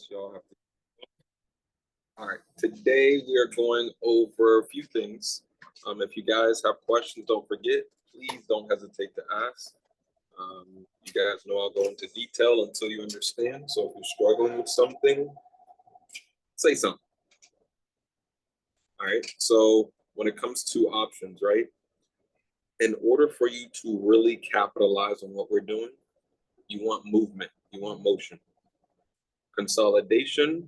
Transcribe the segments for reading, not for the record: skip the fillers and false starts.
Y'all have to. All right, today we are going over a few things. If you guys have questions, don't forget, please don't hesitate to ask. You guys know I'll go into detail until you understand. So if you're struggling with something, say something. All right, so when it comes to options, right? In order for you to really capitalize on what we're doing, you want movement, you want motion. Consolidation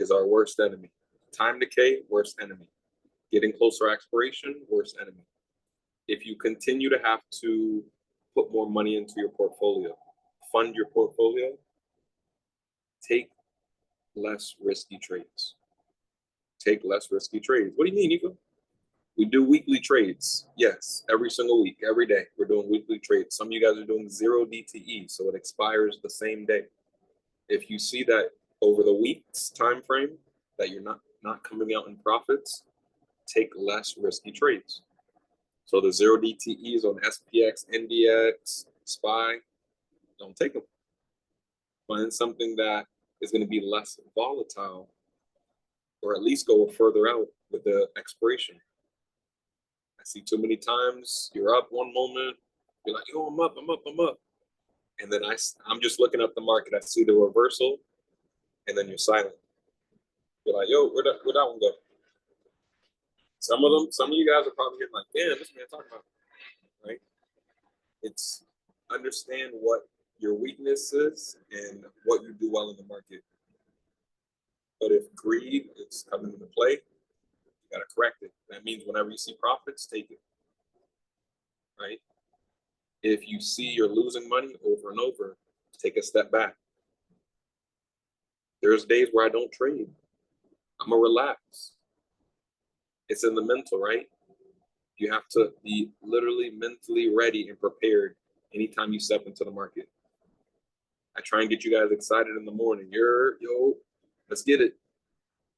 is our worst enemy. Time decay, worst enemy. Getting closer expiration, worst enemy. If you continue to have to put more money into your portfolio, fund your portfolio, take less risky trades. Take less risky trades. What do you mean, Niiko? We do weekly trades. Yes, every single week, every day, we're doing weekly trades. Some of you guys are doing 0 DTE, so it expires the same day. If you see that over the week's time frame that you're not coming out in profits, take less risky trades. So the 0 DTEs on SPX, NDX, SPY, don't take them. Find something that is going to be less volatile, or at least go further out with the expiration. I see too many times you're up one moment, you're like, yo, I'm up. And then I'm just looking at the market. I see the reversal, and then you're silent. You're like, yo, where'd that one go? Some of you guys are probably getting like, damn, this man talking about, right? It's understand what your weakness is and what you do well in the market. But if greed is coming into play, you got to correct it. That means whenever you see profits, take it, right? If you see you're losing money over and over, take a step back. There's days where I don't trade. I'm going to relax. It's in the mental, right? You have to be literally mentally ready and prepared anytime you step into the market. I try and get you guys excited in the morning. Yo, let's get it.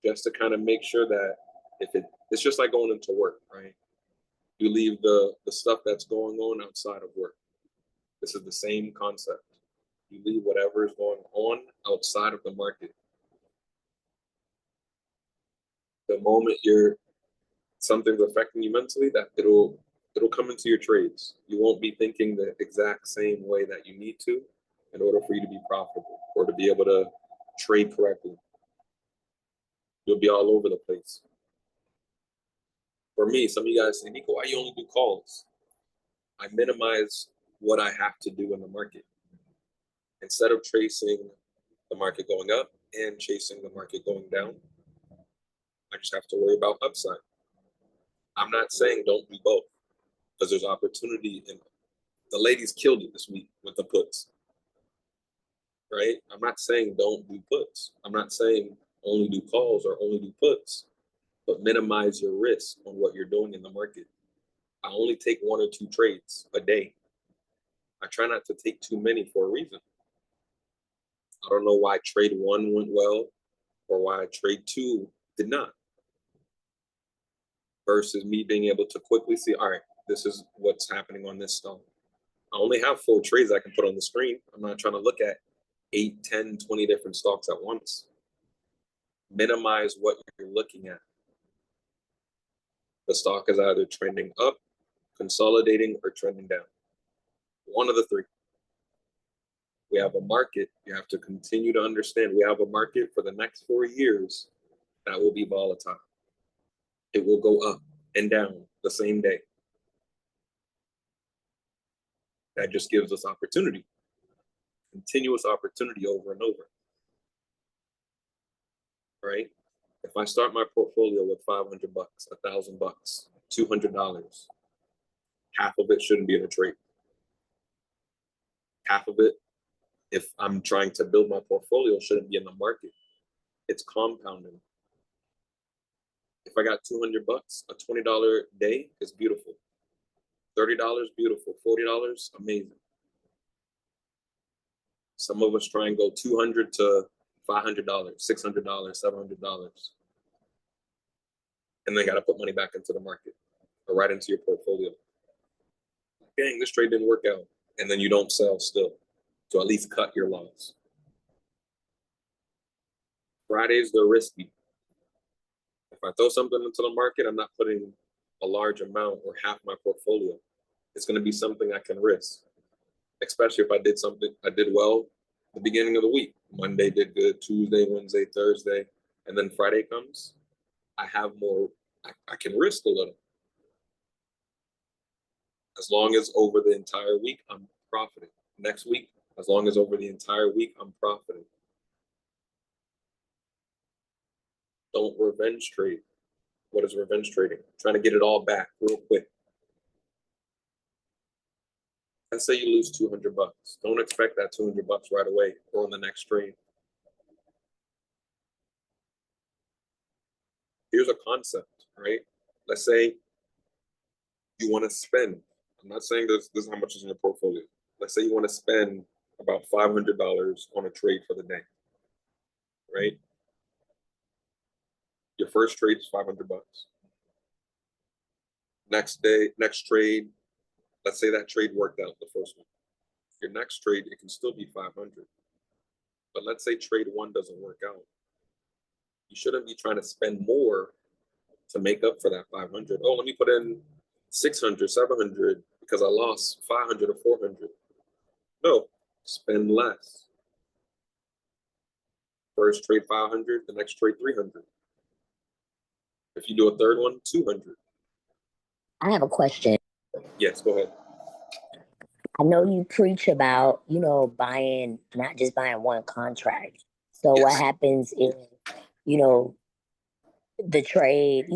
Just to kind of make sure that it's just like going into work, right? You leave the stuff that's going on outside of work. This is the same concept. You leave whatever is going on outside of the market. The moment something's affecting you mentally, that it'll come into your trades. You won't be thinking the exact same way that you need to in order for you to be profitable or to be able to trade correctly. You'll be all over the place. For me, some of you guys say, Niiko, why you only do calls? I minimize what I have to do in the market. Instead of chasing the market going up and chasing the market going down, I just have to worry about upside. I'm not saying don't do both, because there's opportunity, and the ladies killed it this week with the puts, right? I'm not saying don't do puts. I'm not saying only do calls or only do puts, but minimize your risk on what you're doing in the market. I only take 1 or 2 trades a day. I try not to take too many for a reason. I don't know why trade 1 went well or why trade 2 did not. Versus me being able to quickly see, all right, this is what's happening on this stock. I only have 4 trades I can put on the screen. I'm not trying to look at 8, 10, 20 different stocks at once. Minimize what you're looking at. The stock is either trending up, consolidating, or trending down. One of the 3. We have a market. You have to continue to understand we have a market for the next 4 years that will be volatile. It will go up and down the same day. That just gives us opportunity, continuous opportunity over and over, right? If I start my portfolio with $500, $1,000, $200, half of it shouldn't be in a trade. Half of it, if I'm trying to build my portfolio, shouldn't be in the market. It's compounding. If I got $200, a $20 day is beautiful. $30, beautiful. $40, amazing. Some of us try and go $200 to $500, $600, $700, and then got to put money back into the market or right into your portfolio. Dang, this trade didn't work out, and then you don't sell still, to at least cut your loss. Fridays, they're risky. If I throw something into the market, I'm not putting a large amount or half my portfolio. It's going to be something I can risk, especially if I did something, I did well the beginning of the week. Monday did good, Tuesday, Wednesday, Thursday, and then Friday comes. I have more, I can risk a little. As long as over the entire week, I'm profiting. Next week, as long as over the entire week, I'm profiting. Don't revenge trade. What is revenge trading? Trying to get it all back real quick. Let's say you lose 200 bucks. Don't expect that 200 bucks right away or on the next trade. Here's a concept, right? Let's say you want to spend. I'm not saying this is how much is in your portfolio. Let's say you want to spend about $500 on a trade for the day, right? Your first trade is 500 bucks. Next day, next trade, let's say that trade worked out the first one. Your next trade, it can still be 500. But let's say trade one doesn't work out. You shouldn't be trying to spend more to make up for that 500. Oh, let me put in 600, 700 because I lost 500 or 400. No, spend less. First trade 500, the next trade 300. If you do a third one, 200. I have a question. Yes, go ahead. I know you preach about, buying, not just buying one contract. So what Yes. happens if, you know, the trade,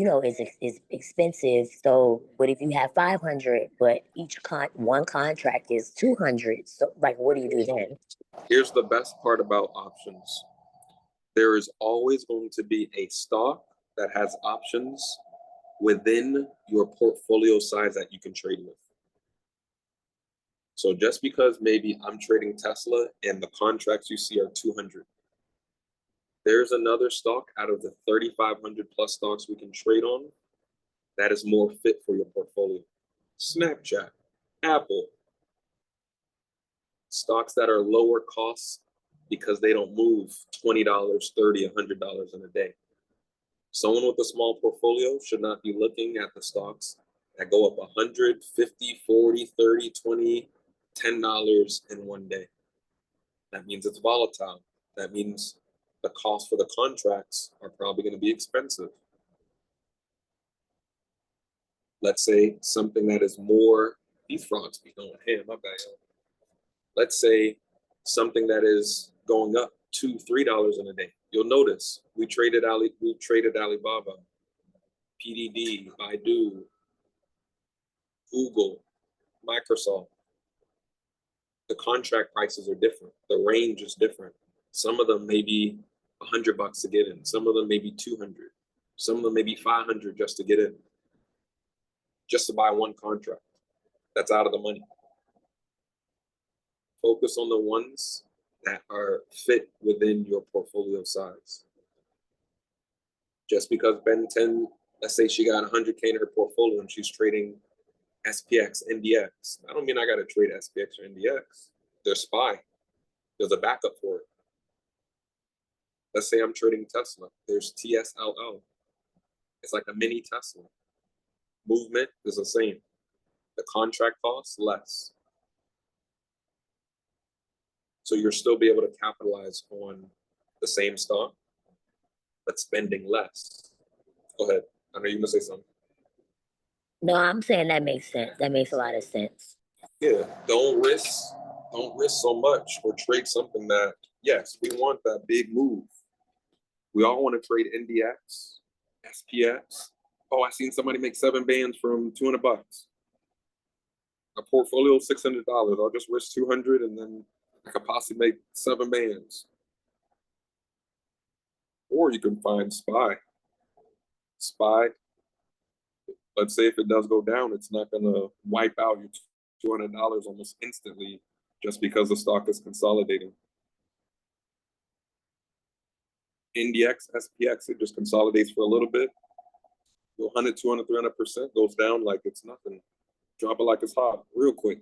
is expensive. So what if you have 500, but one contract is 200? So like, what do you do then? Here's the best part about options. There is always going to be a stock that has options within your portfolio size that you can trade with. So just because maybe I'm trading Tesla and the contracts you see are 200, there's another stock out of the 3,500 plus stocks we can trade on that is more fit for your portfolio. Snapchat, Apple, stocks that are lower costs because they don't move $20, $30, $100 in a day. Someone with a small portfolio should not be looking at the stocks that go up 100, 50, 40, 30, 20, $10 in one day. That means it's volatile. That means the cost for the contracts are probably going to be expensive. Let's say something that is more, these frogs be going ham, my bad. Let's say something that is going up $2, $3 in a day. You'll notice we traded Alibaba, PDD, Baidu, Google, Microsoft. The contract prices are different. The range is different. Some of them may be $100 to get in. Some of them may be 200. Some of them may be 500 just to get in, just to buy one contract. That's out of the money. Focus on the ones that are fit within your portfolio size. Just because Ben 10, let's say she got 100K in her portfolio and she's trading SPX, NDX. I don't mean I got to trade SPX or NDX. There's SPY. There's a backup for it. Let's say I'm trading Tesla. There's TSLL. It's like a mini Tesla. Movement is the same. The contract cost, less. So you'll still be able to capitalize on the same stock, but spending less. Go ahead. I know you're going to say something. No, I'm saying that makes sense. That makes a lot of sense. Yeah, don't risk so much or trade something that, yes, we want that big move. We all want to trade NDX, SPX. Oh, I seen somebody make 7 bands from 200 bucks. A portfolio of $600. I'll just risk 200 and then I could possibly make 7 bands. Or you can find SPY. SPY, let's say if it does go down, it's not going to wipe out your $200 almost instantly just because the stock is consolidating. NDX, SPX, it just consolidates for a little bit. 100, 200, 300% goes down like it's nothing. Drop it like it's hot, real quick.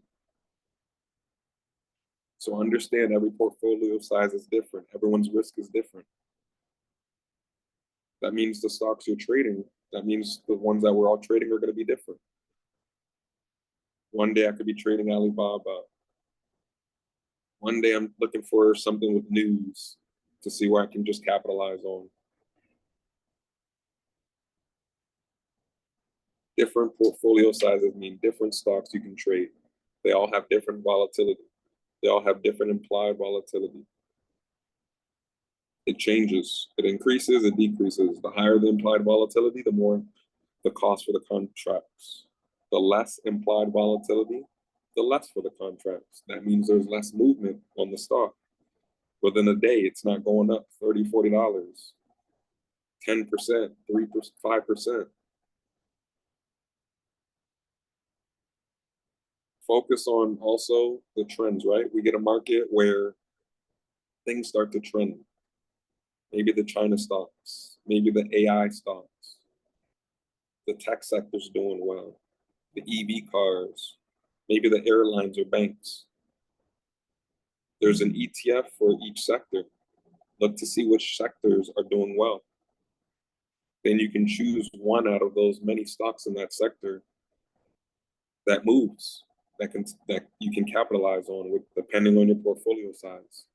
So understand every portfolio size is different. Everyone's risk is different. That means the stocks you're trading, that means the ones that we're all trading are going to be different. One day I could be trading Alibaba. One day I'm looking for something with news to see where I can just capitalize on. Different portfolio sizes mean different stocks you can trade. They all have different volatility. They all have different implied volatility. It changes, it increases, it decreases. The higher the implied volatility, the more the cost for the contracts. The less implied volatility, the less for the contracts. That means there's less movement on the stock. Within a day, it's not going up $30, $40, 10%, 3%, 5%. Focus on also the trends, right? We get a market where things start to trend. Maybe the China stocks, maybe the AI stocks, the tech sector's doing well, the EV cars, maybe the airlines or banks. There's an ETF for each sector. Look to see which sectors are doing well. Then you can choose one out of those many stocks in that sector that moves, that you can capitalize on with, depending on your portfolio size.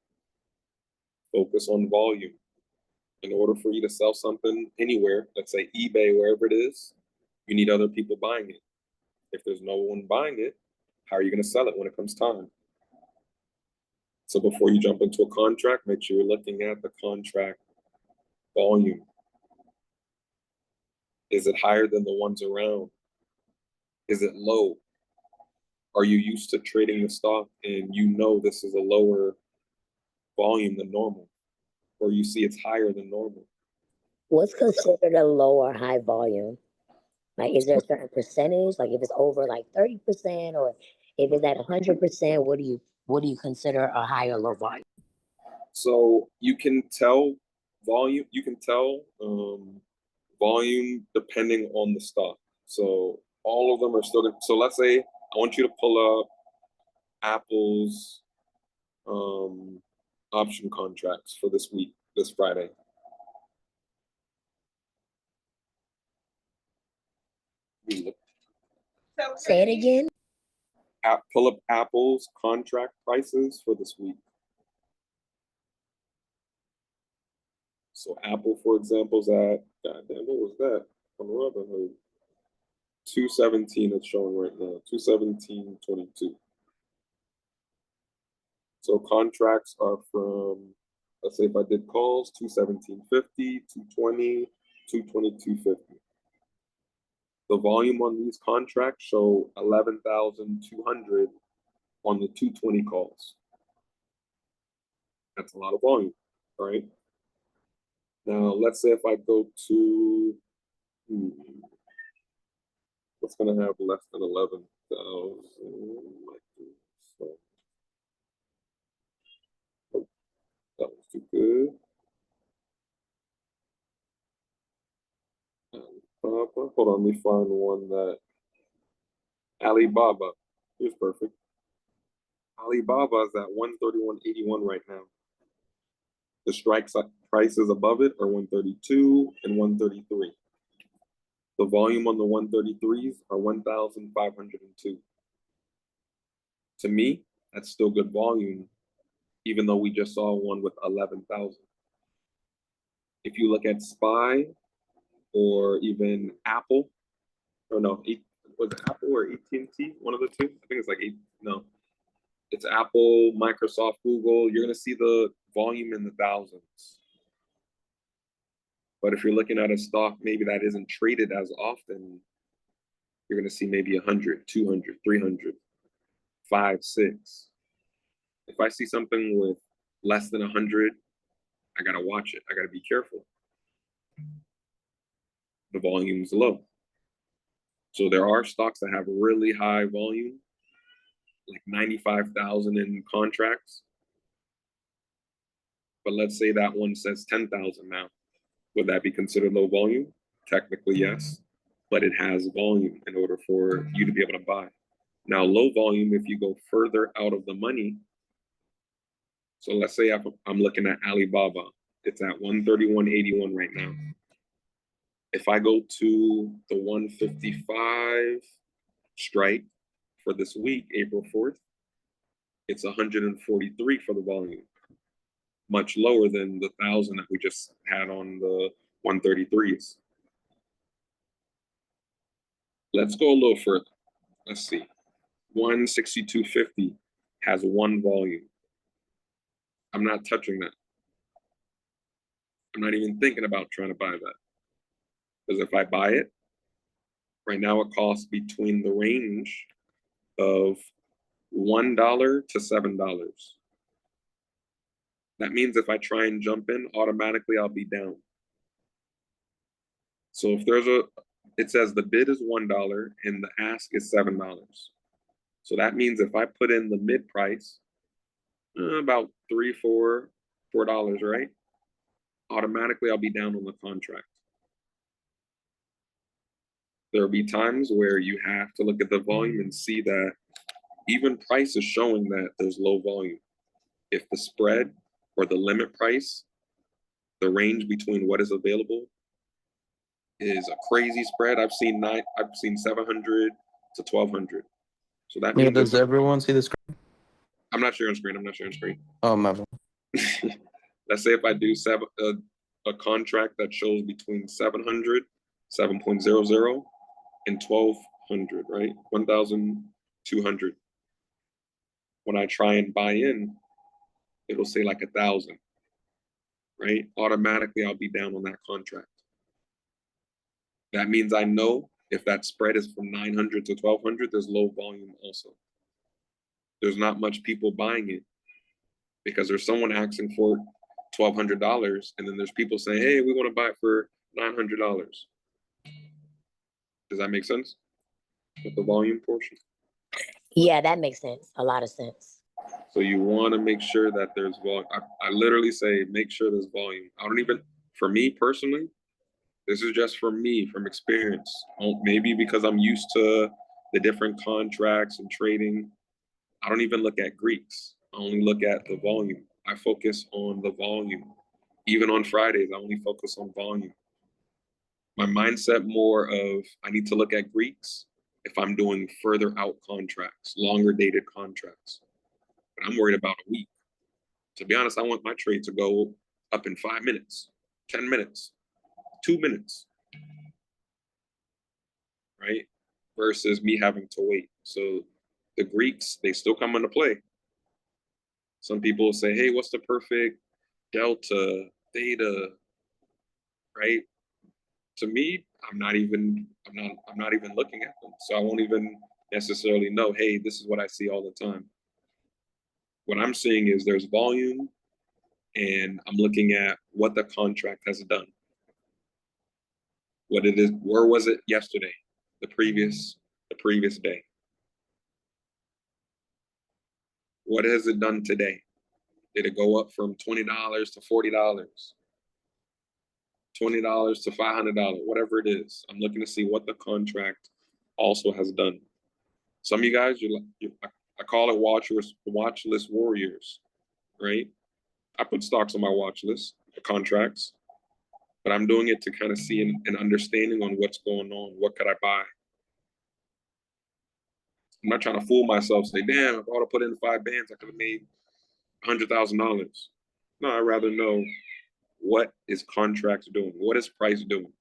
Focus on volume. In order for you to sell something anywhere, let's say eBay, wherever it is, you need other people buying it. If there's no one buying it, how are you going to sell it when it comes time? So before you jump into a contract, make sure you're looking at the contract volume. Is it higher than the ones around? Is it low? Are you used to trading the stock and you know this is a lower volume than normal? Or you see it's higher than normal? What's considered a low or high volume? Like, is there a certain percentage? Like, if it's over like 30%, or if it's at 100%, what do you consider a high or low volume? So you can tell volume. You can tell volume depending on the stock. So all of them are still. So let's say I want you to pull up Apple's option contracts for this week, this Friday. Say it again. Pull up Apple's contract prices for this week. So Apple, for example, is at, goddamn, what was that on Robinhood? 217 it's showing right now, 217.22. So contracts are from, let's say if I did calls, 217.50, 220, 222.50. The volume on these contracts show 11,200 on the 220 calls. That's a lot of volume, all right? Now, let's say if I go to, what's going to have less than 11,000? So, oh, that was too good. Hold on, let me find one that Alibaba. Here's perfect. Alibaba is at 131.81 right now. The strike prices above it are 132 and 133. The volume on the 133s are 1,502. To me, that's still good volume, even though we just saw one with 11,000. If you look at SPY or even Apple, or no, was it Apple or AT&T? One of the two? I think it's like no. It's Apple, Microsoft, Google. You're going to see the volume in the thousands. But if you're looking at a stock maybe that isn't traded as often, you're going to see maybe 100, 200, 300, 5, 6. If I see something with less than 100, I got to watch it. I got to be careful. The volume's low. So there are stocks that have really high volume, like 95,000 in contracts. But let's say that one says 10,000 now. Would that be considered low volume? Technically, yes. But it has volume in order for you to be able to buy. Now, low volume, if you go further out of the money, so let's say I'm looking at Alibaba. It's at 131.81 right now. If I go to the 155 strike for this week, April 4th, it's 143 for the volume, much lower than the 1,000 that we just had on the 133s. Let's go a little further. Let's see. 162.50 has one volume. I'm not touching that. I'm not even thinking about trying to buy that. Because if I buy it, right now it costs between the range of $1 to $7. That means if I try and jump in, automatically I'll be down. So if there's it says the bid is $1 and the ask is $7. So that means if I put in the mid price, about $4, right? Automatically I'll be down on the contract. There'll be times where you have to look at the volume and see that even price is showing that there's low volume. If the spread or the limit price, the range between what is available is a crazy spread. I've seen 700 to 1,200. So that Yeah, means does everyone see the screen? I'm not sharing screen. I'm not sharing screen. Oh, my bad. Let's say if I do a contract that shows between 700, 7.00, and 1,200, right? 1,200. When I try and buy in, it'll say like 1,000, right? Automatically, I'll be down on that contract. That means I know if that spread is from 900 to 1,200, there's low volume also. There's not much people buying it because there's someone asking for $1,200, and then there's people saying, hey, we want to buy it for $900. Does that make sense with the volume portion? Yeah, that makes sense. A lot of sense. So you want to make sure that there's volume. I literally say, make sure there's volume. I don't even, for me personally, this is just for me from experience. Maybe because I'm used to the different contracts and trading. I don't even look at Greeks. I only look at the volume. I focus on the volume. Even on Fridays, I only focus on volume. My mindset more of I need to look at Greeks if I'm doing further out contracts, longer dated contracts. But I'm worried about a week. To be honest, I want my trade to go up in 5 minutes, 10 minutes, 2 minutes, right? Versus me having to wait. So the Greeks, they still come into play. Some people say, hey, what's the perfect delta, theta, right? To me, I'm not even looking at them. So I won't even necessarily know, hey, this is what I see all the time. What I'm seeing is there's volume, and I'm looking at what the contract has done. What it is, where was it yesterday, the previous day? What has it done today? Did it go up from $20 to $40? $20 to $500, whatever it is. I'm looking to see what the contract also has done. Some of you guys, I call it watch list warriors, right? I put stocks on my watch list, the contracts, but I'm doing it to kind of see an understanding on what's going on. What could I buy? I'm not trying to fool myself, say, damn, if I would have put in 5 bands, I could have made $100,000. No, I'd rather know what is contracts doing? What is price doing?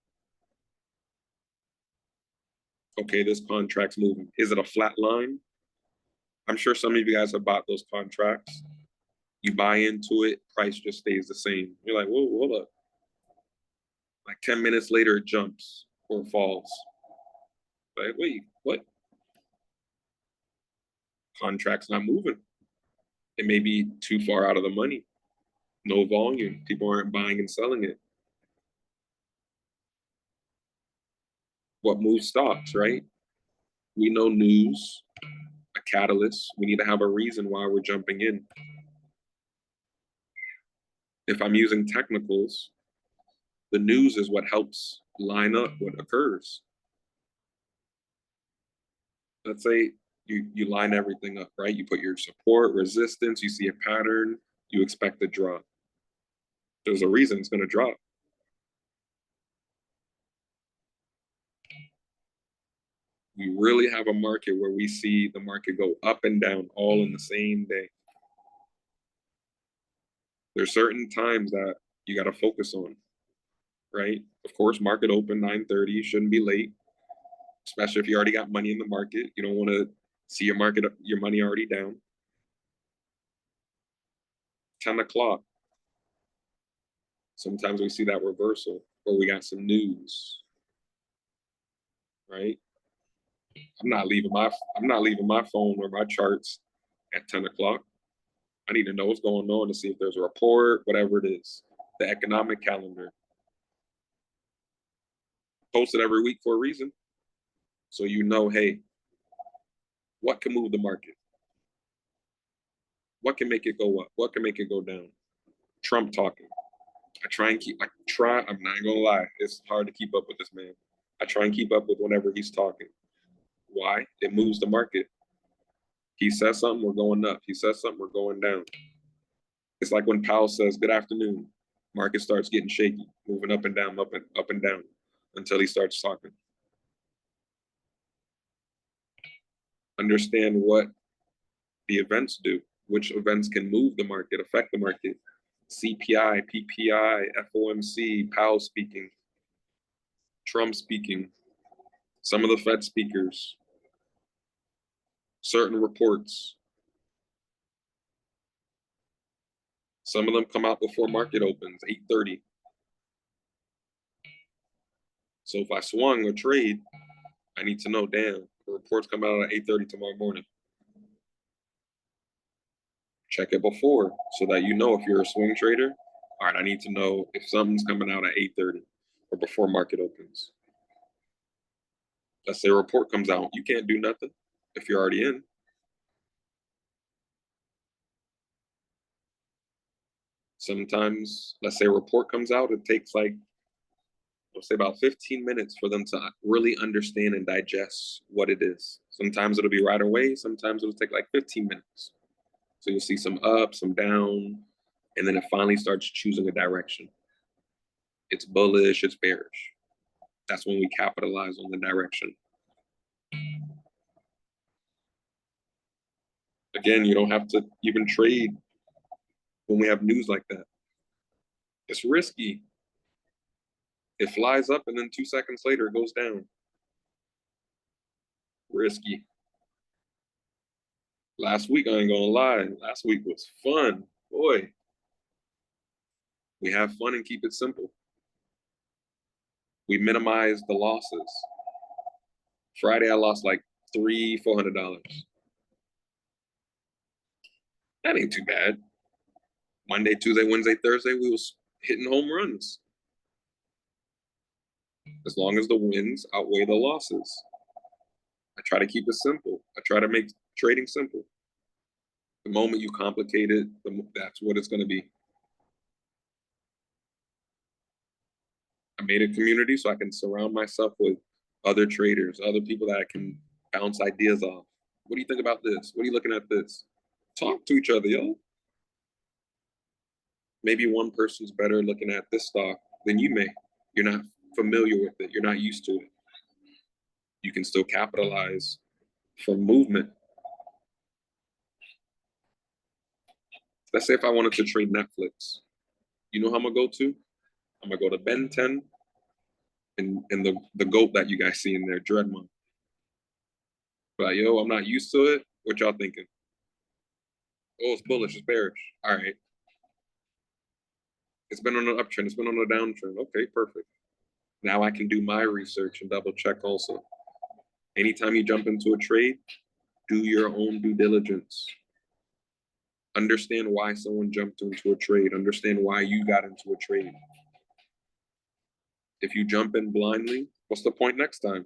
Okay, this contract's moving. Is it a flat line? I'm sure some of you guys have bought those contracts. You buy into it, price just stays the same. You're like, whoa, hold up. Like 10 minutes later, it jumps or falls. Like, wait, what? Contract's not moving. It may be too far out of the money. No volume. People aren't buying and selling it. What moves stocks, right? We know news, a catalyst. We need to have a reason why we're jumping in. If I'm using technicals, the news is what helps line up what occurs. Let's say you line everything up, right? You put your support, resistance, you see a pattern, you expect a drop. There's a reason it's going to drop. We really have a market where we see the market go up and down all in the same day. There's certain times that you got to focus on, right? Of course, market open 9:30. You shouldn't be late, especially if you already got money in the market. You don't want to see your money already down. 10 o'clock. Sometimes we see that reversal where we got some news, right? I'm not leaving my phone or my charts at 10 o'clock. I need to know what's going on to see if there's a report, whatever it is. The economic calendar. Posted every week for a reason. So you know, hey, what can move the market? What can make it go up? What can make it go down? Trump talking. I'm not gonna lie, it's hard to keep up with this man. I try and keep up with whenever he's talking. Why? It moves the market. He says something, we're going up. He says something, we're going down. It's like when Powell says, good afternoon, market starts getting shaky, moving up and down, up and down, until he starts talking. Understand what the events do, which events can move the market, affect the market. CPI, PPI, FOMC, Powell speaking, Trump speaking, some of the Fed speakers, certain reports. Some of them come out before market opens, 8:30. So if I swung or trade, I need to know, damn, the reports come out at 8:30 tomorrow morning. Check it before so that you know if you're a swing trader. All right, I need to know if something's coming out at 8:30 or before market opens. Let's say a report comes out, you can't do nothing if you're already in. Sometimes, let's say a report comes out, it takes like, let's say about 15 minutes for them to really understand and digest what it is. Sometimes it'll be right away. Sometimes it'll take like 15 minutes. So you'll see some up, some down, and then it finally starts choosing a direction. It's bullish, it's bearish. That's when we capitalize on the direction. Again, you don't have to even trade when we have news like that. It's risky. It flies up and then 2 seconds later it goes down. Risky. Last week, I ain't gonna lie, last week was fun. Boy, we have fun and keep it simple. We minimize the losses. Friday, I lost like $400. That ain't too bad. Monday, Tuesday, Wednesday, Thursday, we was hitting home runs. As long as the wins outweigh the losses. I try to keep it simple. I try to make trading simple. The moment you complicate it, that's what it's going to be. I made a community so I can surround myself with other traders, other people that I can bounce ideas off. What do you think about this? What are you looking at this? Talk to each other, yo. Maybe one person's better looking at this stock than you may. You're not familiar with it. You're not used to it. You can still capitalize from movement. Let's say if I wanted to trade Netflix, you know how I'm gonna go to? I'm gonna go to Ben 10 and the GOAT that you guys see in there, Dreadmon. But yo, I'm not used to it. What y'all thinking? Oh, it's bullish, it's bearish. All right. It's been on an uptrend, it's been on a downtrend. Okay, perfect. Now I can do my research and double check also. Anytime you jump into a trade, do your own due diligence. Understand why someone jumped into a trade. Understand why you got into a trade. If you jump in blindly, what's the point next time?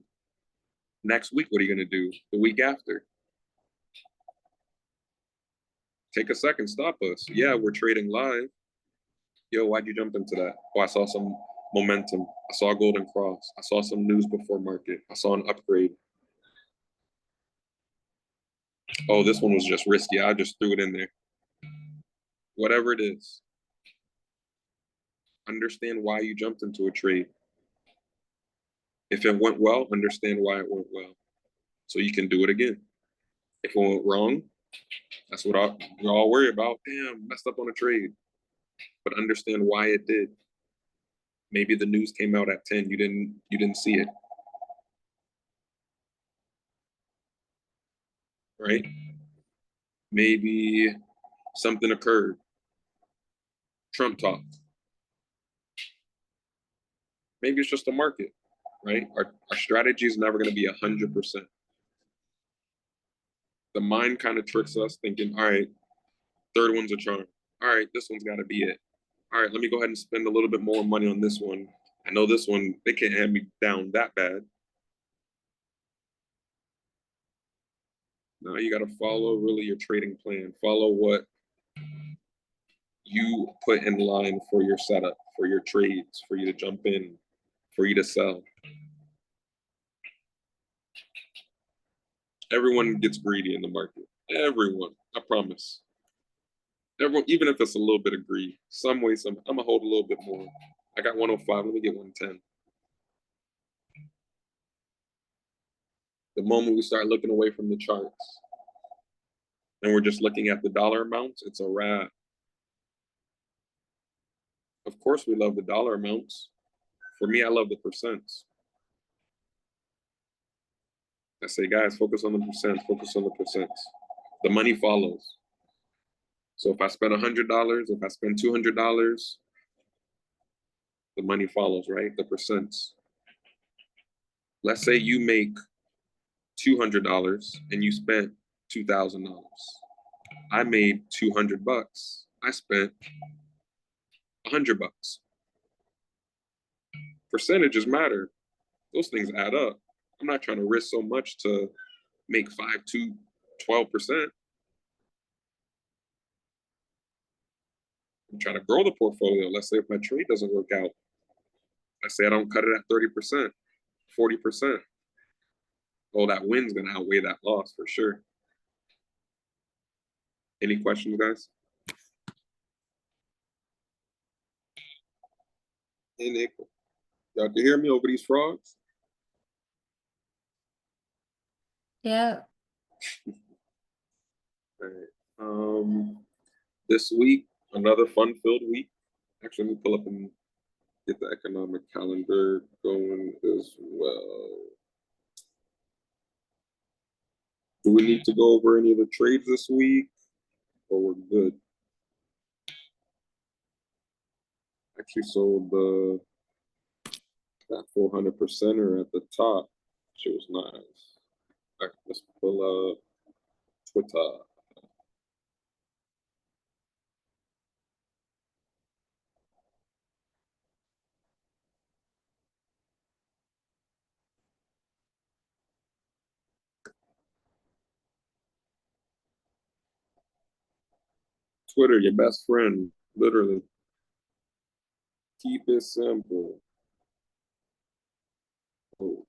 Next week, what are you going to do? The week after? Take a second, stop us. Yeah, we're trading live. Yo, why'd you jump into that? Oh, I saw some momentum. I saw a golden cross. I saw some news before market. I saw an upgrade. Oh, this one was just risky. I just threw it in there. Whatever it is. Understand why you jumped into a trade. If it went well, understand why it went well. so you can do it again. If it went wrong, that's what we all worry about. Damn, messed up on a trade. But understand why it did. Maybe the news came out at 10, you didn't see it. Right? Maybe something occurred. Trump talked. Maybe it's just a market, right? Our strategy is never going to be 100%. The mind kind of tricks us thinking, all right, third one's a charm. All right, this one's got to be it. All right, let me go ahead and spend a little bit more money on this one. I know this one, they can't hand me down that bad. Now you got to follow really your trading plan. Follow what you put in line for your setup, for your trades, for you to jump in, for you to sell. Everyone gets greedy in the market. Everyone, I promise. Everyone, even if it's a little bit of greed, some way, I'm gonna hold a little bit more. I got 105, let me get 110. The moment we start looking away from the charts and we're just looking at the dollar amounts, it's a wrap. Of course, we love the dollar amounts. For me, I love the percents. I say, guys, focus on the percents, focus on the percents. The money follows. So if I spend $100, if I spend $200, the money follows, right? The percents. Let's say you make $200 and you spent $2,000. I made $200. I spent $100. Percentages matter. Those things add up. I'm not trying to risk so much to make 5 to 12%. I'm trying to grow the portfolio. Let's say if my trade doesn't work out, let's say I don't cut it at 30%, 40%. Well, that win's gonna outweigh that loss for sure. Any questions, guys? Hey, Niiko. Y'all can hear me over these frogs? Yeah. All right. This week, another fun-filled week. Actually, let me pull up and get the economic calendar going as well. Do we need to go over any of the trades this week, or we're good? Actually, so that 400%er at the top, she was nice. All right, let's pull up Twitter. Twitter, your best friend, literally. Keep it simple. Oh.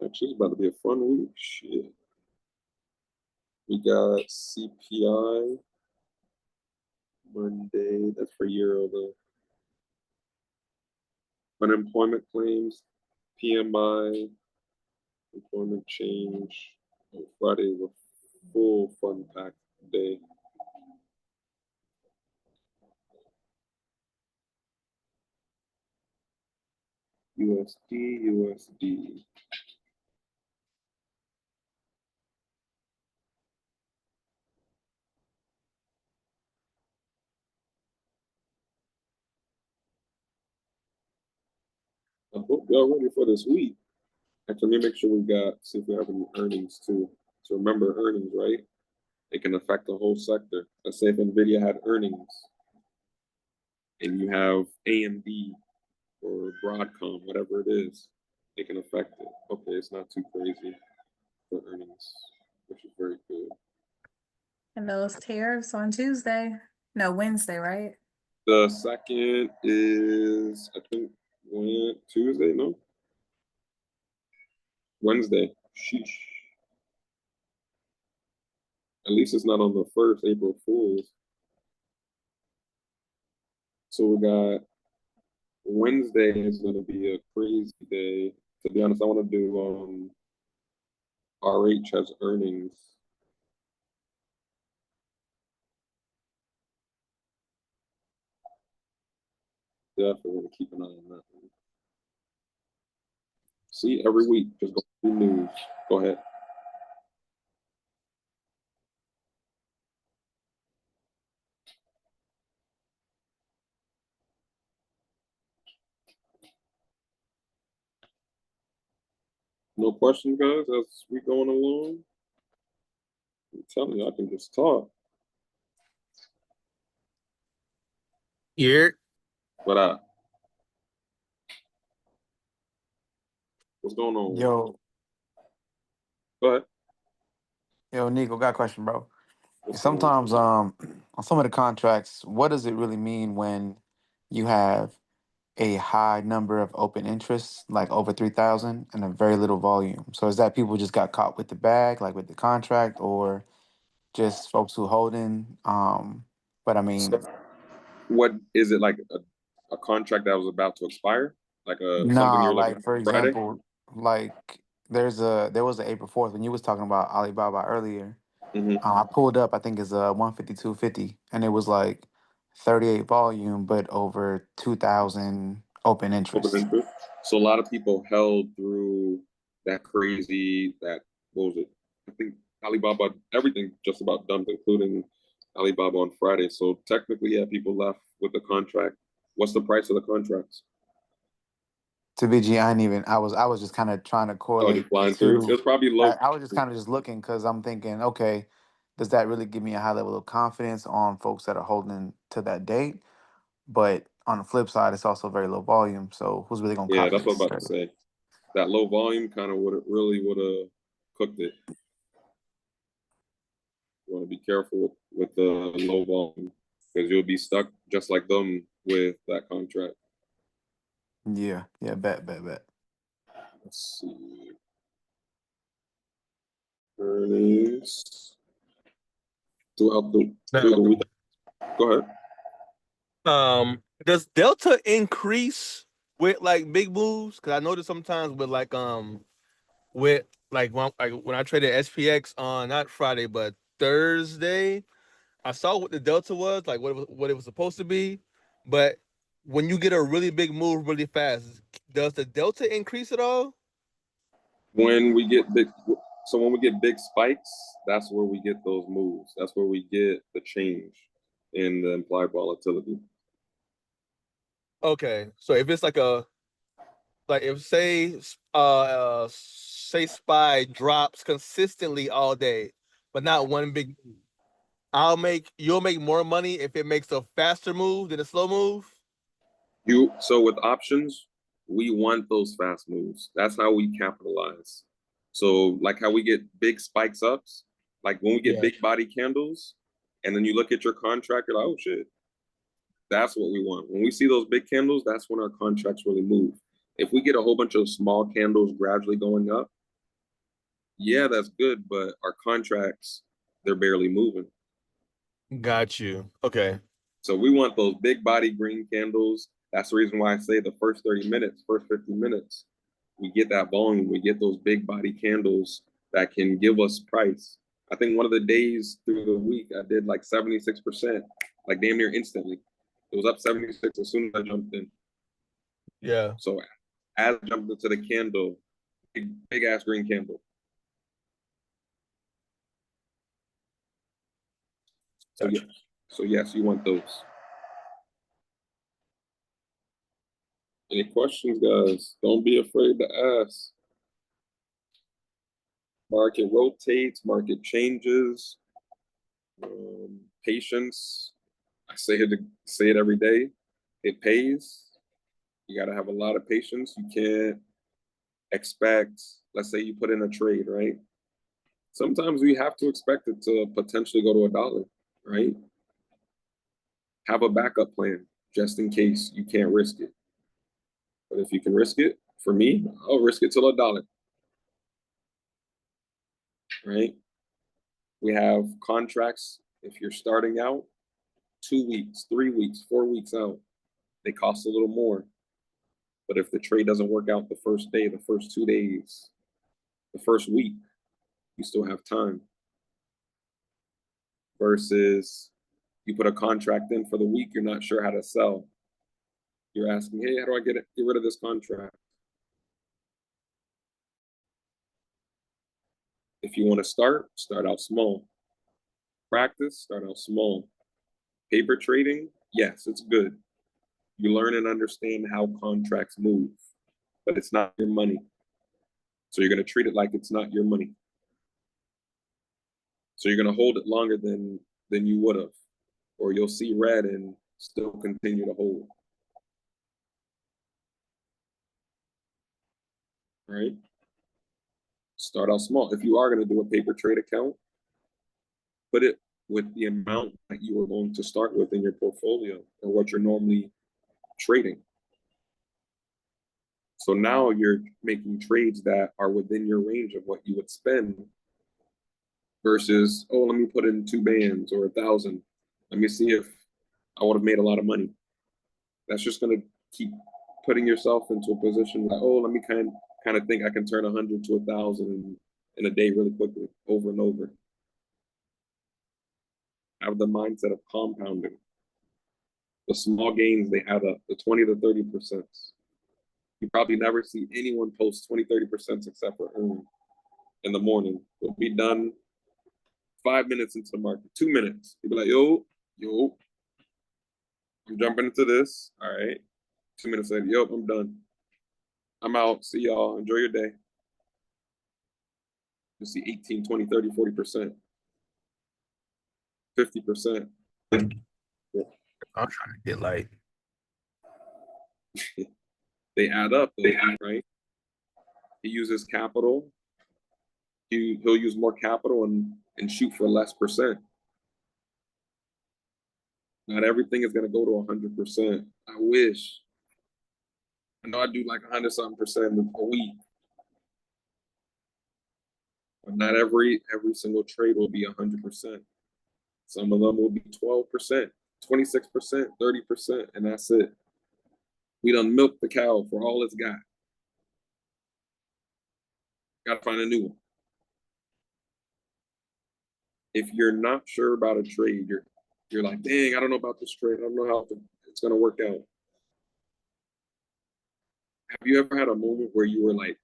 Actually, it's about to be a fun week. Shit. We got CPI Monday. That's for Euro though. Unemployment claims, PMI, employment change. On Friday is a full fun packed day. USD. I hope y'all ready for this week. Actually, let me make sure see if we have any earnings too. So remember earnings, right? It can affect the whole sector. Let's say if NVIDIA had earnings and you have AMD or Broadcom, whatever it is, it can affect it. Okay, it's not too crazy for earnings, which is very good. And those tariffs on Tuesday. No, Wednesday, right? The second is, I think, Tuesday, no? Wednesday. Sheesh. At least it's not on the 1st, April Fool's. So we got Wednesday is going to be a crazy day. To be honest, I want to do RH has earnings. Definitely want to keep an eye on that one. See, every week, just go through news. Go ahead. No questions, guys, as we going along? I'm telling you, I can just talk. Yeah. But what's going on? Yo, Go ahead. Niiko, got a question, bro. What's going on? Sometimes, on some of the contracts, what does it really mean when you have a high number of open interests, like over 3,000, and a very little volume? So is that people just got caught with the bag, like with the contract, or just folks who holding? But I mean, What is it, like a contract that was about to expire? Like something nah, you're looking like for for Friday? example, like there was an April 4th when you was talking about Alibaba earlier. Mm-hmm. I pulled up, I think it's a 152.50, and it was like 38 volume, but over 2,000 open Open interest. interest. So a lot of people held through that crazy, what was it? I think Alibaba, everything just about dumped, including Alibaba on Friday. So technically, yeah, people left with the contract. What's the price of the contracts? To BG, I didn't even. I was just kind of trying to Oh, just correlate the flying through. two. It's probably low. I was just kind of just looking because I'm thinking, okay, does that really give me a high level of confidence on folks that are holding to that date? But on the flip side, it's also very low volume. So who's really gonna Yeah, cop that's what I'm this? about to say. That low volume kind of would have cooked it. You want to be careful with the low volume because you'll be stuck just like them with that contract. Yeah, bet. Let's see. Earnings through the week. Go ahead. Does Delta increase with like big moves? Because I noticed sometimes with with when I traded SPX on not Friday but Thursday, I saw what the Delta was, like what it was supposed to be, but when you get a really big move really fast, does the Delta increase at all? When we get big, so when we get big spikes, that's where we get those moves. That's where we get the change in the implied volatility. Okay, so if it's like if say SPY drops consistently all day, but not one big move, you'll make more money if it makes a faster move than a slow move. So with options, we want those fast moves. That's how we capitalize. So like how we get big spikes ups, like when we get Yeah. big body candles, and then you look at your contract, you're like, oh shit, that's what we want. When we see those big candles, that's when our contracts really move. If we get a whole bunch of small candles gradually going up, yeah, that's good, but our contracts, they're barely moving. Got you. Okay. So we want those big body green candles. That's the reason why I say the first 30 minutes, first 50 minutes, we get that volume, we get those big body candles that can give us price. I think one of the days through the week, I did like 76%, like damn near instantly. It was up 76 as soon as I jumped in. Yeah. So as I jumped into the candle, big ass green candle. So Gotcha. yeah, so yes, you want those. Any questions, guys? Don't be afraid to ask. Market rotates, market changes. Patience. I say it every day. It pays. You got to have a lot of patience. You can't expect. Let's say you put in a trade, right? Sometimes we have to expect it to potentially go to $1, right? Have a backup plan just in case you can't risk it. But if you can risk it, for me, I'll risk it till $1, right? We have contracts. If you're starting out 2 weeks, 3 weeks, 4 weeks out, they cost a little more. But if the trade doesn't work out the first day, the first 2 days, the first week, you still have time. Versus you put a contract in for the week, you're not sure how to sell. You're asking, hey, how do I get rid of this contract? If you want to start out small. Practice, start out small. Paper trading, yes, it's good. You learn and understand how contracts move, but it's not your money. So you're going to treat it like it's not your money. So you're going to hold it longer than you would have, or you'll see red and still continue to hold. Right? Start out small. If you are going to do a paper trade account, put it with the amount that you are going to start with in your portfolio or what you're normally trading. So now you're making trades that are within your range of what you would spend versus, oh, let me put in 2 bands or 1,000. Let me see if I would have made a lot of money. That's just going to keep putting yourself into a position like, oh, let me kind of think I can turn 100 to 1,000 in a day really quickly, over and over. Have the mindset of compounding. The small gains, they add up, the 20 to 30%. You probably never see anyone post 20, 30% except for earning in the morning. It'll be done 5 minutes into the market, 2 minutes. You'll be like, yo, I'm jumping into this. All right. 2 minutes later, yo, I'm done. I'm out. See y'all. Enjoy your day. You see 18, 20, 30, 40%, 50%. I'm trying to get like They add up, right? He uses capital. He'll use more capital and shoot for less percent. Not everything is going to go to 100%. I wish. I know I do like 100-something% a week. But not every single trade will be 100%. Some of them will be 12%, 26%, 30%, and that's it. We done milked the cow for all it's got. Gotta find a new one. If you're not sure about a trade, you're like, dang, I don't know about this trade. I don't know how it's gonna work out. Have you ever had a moment where you were like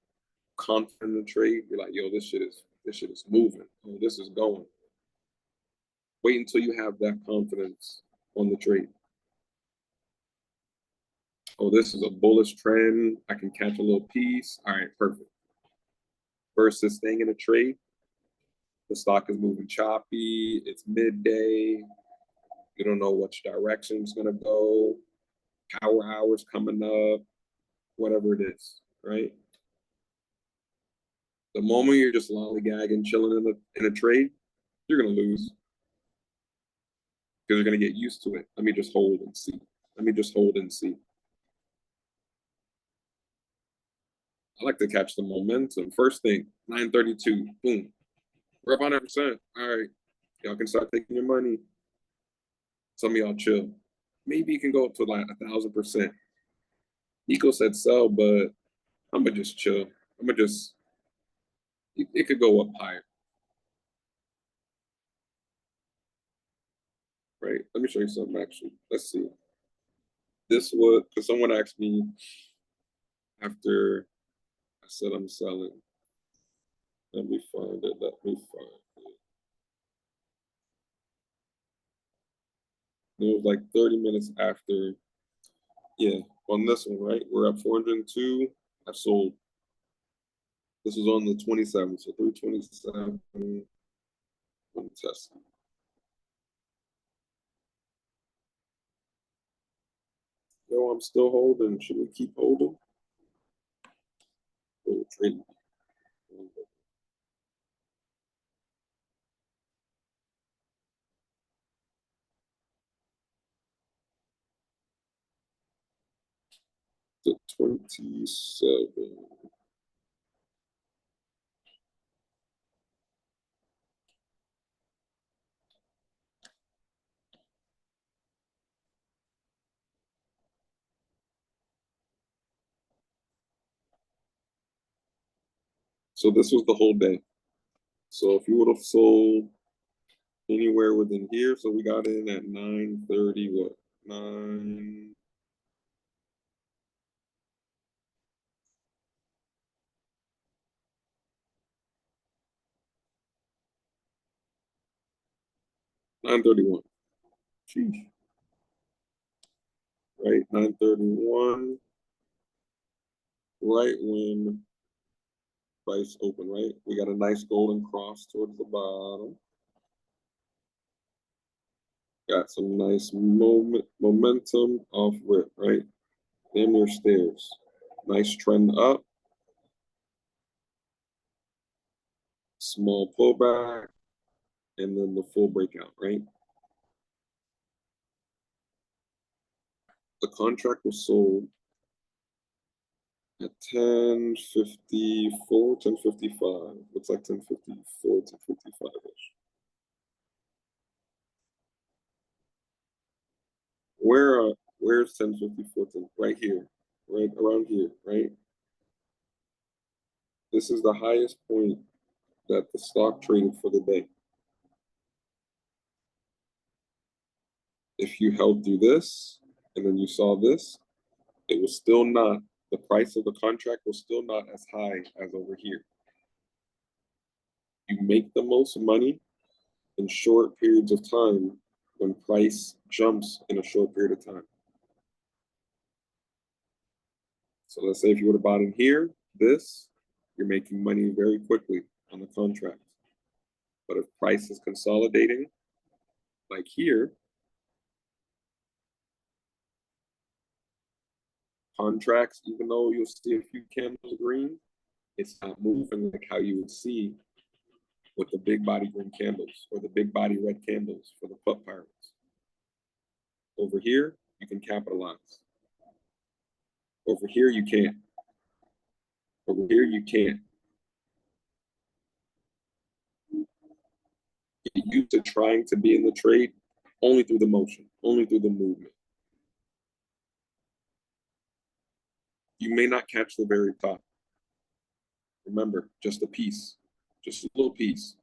confident in the trade? You're like, yo, this shit is moving. Oh, this is going. Wait until you have that confidence on the trade. Oh, this is a bullish trend. I can catch a little piece. All right, perfect. Versus staying in a trade, the stock is moving choppy. It's midday. You don't know which direction it's gonna go. Power hours coming up. Whatever it is, right? The moment you're just lollygagging, chilling in a trade, you're gonna lose because you're gonna get used to it. Let me just hold and see. Let me just hold and see. I like to catch the momentum. First thing, 9:32, boom, we're up 100%. All right, y'all can start taking your money. Some of y'all chill. Maybe you can go up to like 1,000%. Niiko said sell, but I'm gonna just chill. I'm gonna just. It could go up higher. Right? Let me show you something actually. Let's see. This was because someone asked me after I said I'm selling. Let me find it. Let me find it. It was like 30 minutes after. Yeah, on this one, right? We're at 402. I sold. This was on the 27th, so 327. Let me test it. Yo, I'm still holding. Should we keep holding? Oh, trade. The 27. So this was the whole day. So if you would have sold anywhere within here, so we got in at 9:30, what? 9. $9.31. Sheesh. Right, 9:31. Right when price open, right? We got a nice golden cross towards the bottom. Got some nice momentum off rip, right? Damn near stairs. Nice trend up. Small pullback. And then the full breakout, right? The contract was sold at 10:54, 10:55. Looks like 10:54, 10:55-ish. Where's 10:54? Right here, right around here, right? This is the highest point that the stock traded for the day. If you held through this and then you saw this, it was still not, the price of the contract was still not as high as over here. You make the most money in short periods of time when price jumps in a short period of time. So let's say if you would have bought in here, this, you're making money very quickly on the contract. But if price is consolidating, like here, contracts, even though you'll see a few candles green, it's not moving like how you would see with the big body green candles or the big body red candles for the put pirates. Over here, you can capitalize. Over here, you can't. Over here, you can't. Get used to trying to be in the trade only through the motion, only through the movement. You may not catch the very top. Remember, just a piece, just a little piece.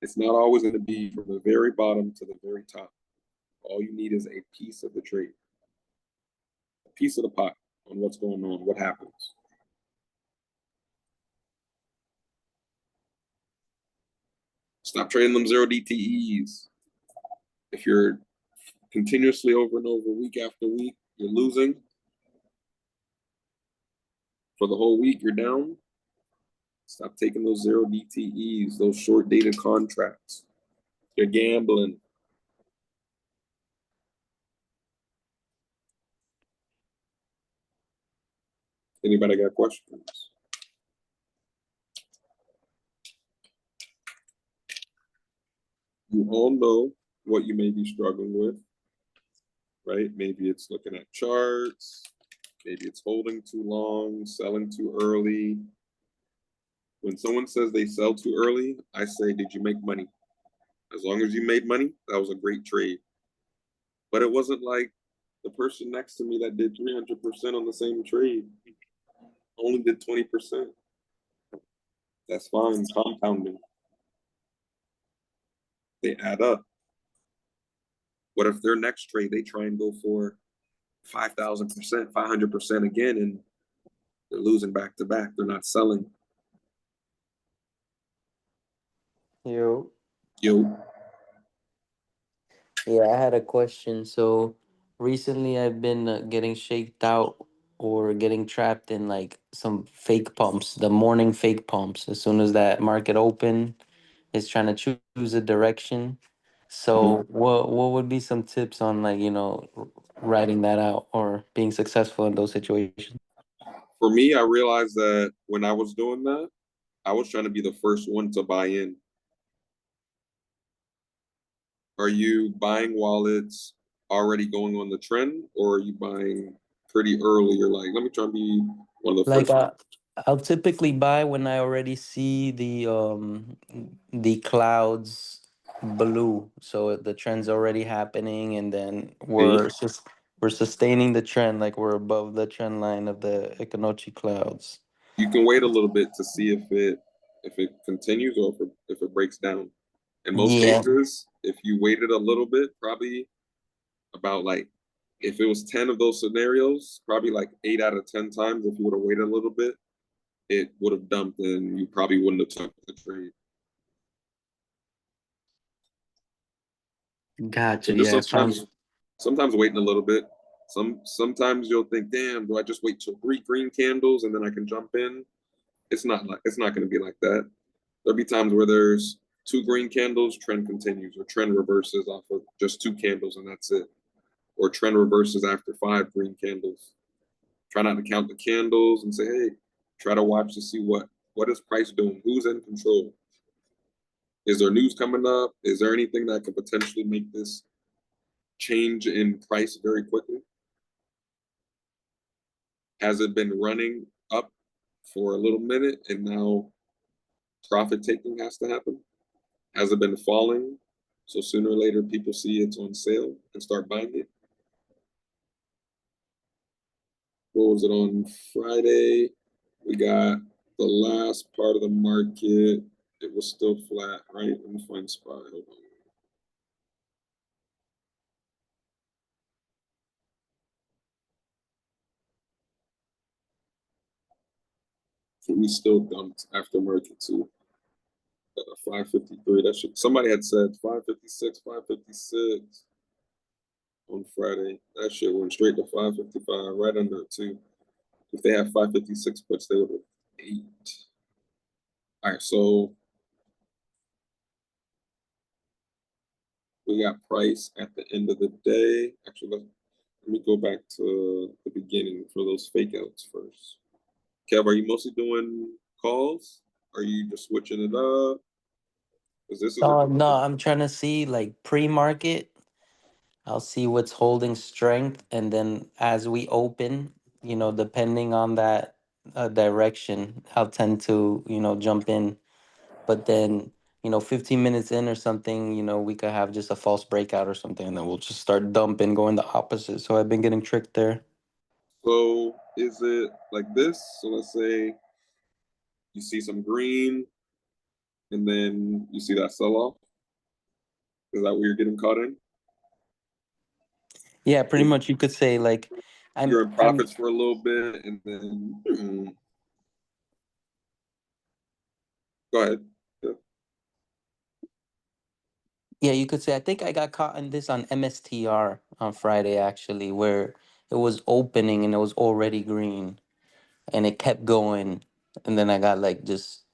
It's not always going to be from the very bottom to the very top. All you need is a piece of the trade, a piece of the pot on what's going on, what happens. Stop trading them 0 DTEs. If you're continuously over and over, week after week, you're losing. For the whole week, you're down. Stop taking those 0 DTEs, those short dated contracts. You're gambling. Anybody got questions? You all know what you may be struggling with, right? Maybe it's looking at charts. Maybe it's holding too long, selling too early. When someone says they sell too early, I say, did you make money? As long as you made money, that was a great trade. But it wasn't like the person next to me that did 300% on the same trade only did 20%. That's fine, compounding. They add up. What if their next trade, they try and go for 5,000%, 500% again, and they're losing back to back. They're not selling. Yo, Yo, yeah, I had a question. So recently I've been getting shaked out or getting trapped in like some fake pumps, the morning fake pumps. As soon as that market open, it's trying to choose a direction. So what would be some tips on like, writing that out or being successful in those situations? for me, I realized that when I was doing that, I was trying to be the first one to buy in. Are you buying while it's already going on the trend, or are you buying pretty early? You're like, let me try and be one of the Like first. I'll typically buy when I already see the clouds blue, so the trend's already happening, and then we're sustaining the trend, like we're above the trend line of the Equinocci clouds. You can wait a little bit to see if it continues or if it breaks down. In most Yeah. cases, if you waited a little bit, probably about like if it was 10 of those scenarios, probably like 8 out of 10 times, if you would have waited a little bit, it would have dumped and you probably wouldn't have took the trade. Gotcha. So just Yeah, sounds. sometimes waiting a little bit. Sometimes you'll think, damn, do I just wait till 3 green candles and then I can jump in? It's not going to be like that. There'll be times where there's 2 green candles, trend continues, or trend reverses off of just 2 candles and that's it. Or trend reverses after 5 green candles. Try not to count the candles and say, hey, try to watch to see what is price doing, who's in control. Is there news coming up? Is there anything that could potentially make this change in price very quickly? Has it been running up for a little minute and now profit taking has to happen? Has it been falling? So sooner or later people see it's on sale and start buying it. What was it on Friday? We got the last part of the market. It was still flat, right? Let me find SPY. Hold on. So we still dumped after market too. At a 553. That should somebody had said 556, 556 on Friday. That shit went straight to 555, right under it too. If they have 556 puts, they would have 8. All right, so we got price at the end of the day. Actually, let me go back to the beginning for those fake outs first. Kev, are you mostly doing calls? Are you just switching it up? Because this is a No, I'm trying to see like pre-market. I'll see what's holding strength, and then as we open, depending on that direction, I'll tend to, jump in. But then, 15 minutes in or something, we could have just a false breakout or something, and then we'll just start dumping, going the opposite. So I've been getting tricked there. So is it like this? So let's say you see some green and then you see that sell off. Is that what you're getting caught in? Yeah, pretty much you could say like You're in I'm profits for a little bit and then go ahead. Yeah. Yeah, you could say I think I got caught in this on MSTR on Friday actually, where it was opening and it was already green and it kept going, and then I got like just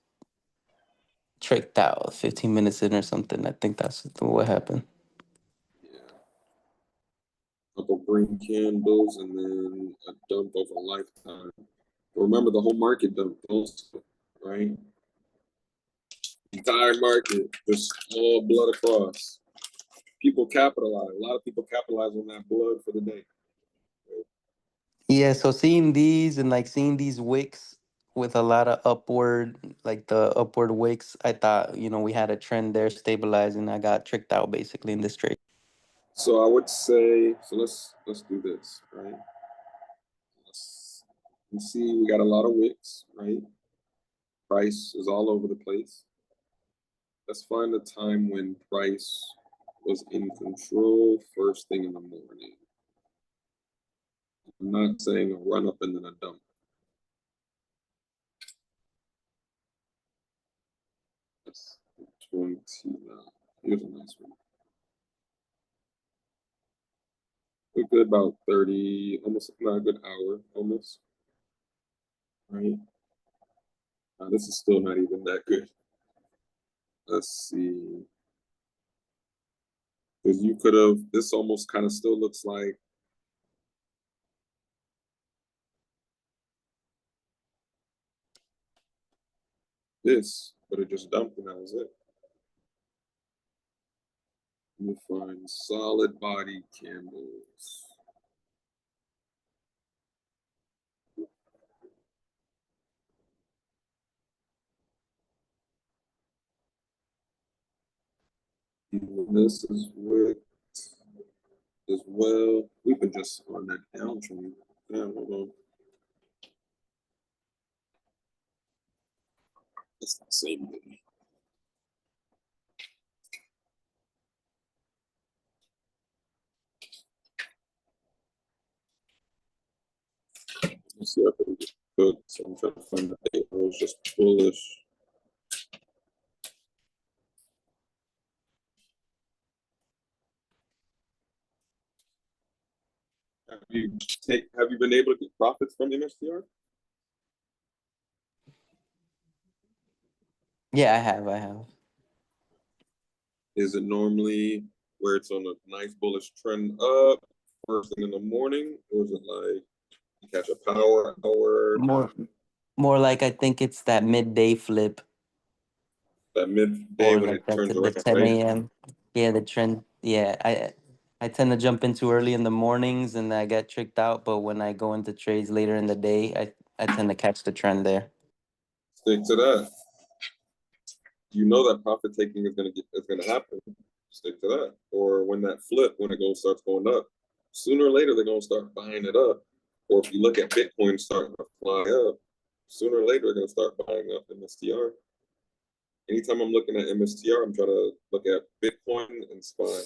tricked out 15 minutes in or something. I think that's what happened. Yeah. Couple green candles and then a dump over a lifetime. Remember the whole market dumped also, right? Entire market, just all blood across. People capitalize. A lot of people capitalize on that blood for the day. Yeah, so seeing these and like seeing these wicks with a lot of upward, like the upward wicks, I thought, we had a trend there stabilizing. I got tricked out basically in this trade. So I would say, so let's do this, right? You see we got a lot of wicks, right? Price is all over the place. Let's find a time when price was in control first thing in the morning. I'm not saying a run up and then a dump. That's 20 now. Here's a nice one. A good about 30, almost not a good hour, almost. Right? This is still not even that good. Let's see. Because you could have, this almost kind of still looks like this, but it just dumped and that was it. Let me find solid body candles. Even this is with as well. We've been just on that downtrend. Yeah, hold on. It's the same day. Let's see if I can get good. So I'm trying to find the day where it was just bullish. Have you been able to get profits from MSTR? Yeah, I have. Is it normally where it's on a nice bullish trend up first thing in the morning, or is it like you catch a power hour, More like I think it's that midday flip that midday or when like it that turns the around, 10 right? a.m. Yeah, the trend. Yeah, I tend to jump into early in the mornings and I get tricked out. But when I go into trades later in the day, I tend to catch the trend there. Stick to that. You know that profit taking is gonna happen. Stick to that. Or when that flip, when it starts going up, sooner or later they're gonna start buying it up. Or if you look at Bitcoin starting to fly up, sooner or later they're gonna start buying up MSTR. Anytime I'm looking at MSTR, I'm trying to look at Bitcoin and SPY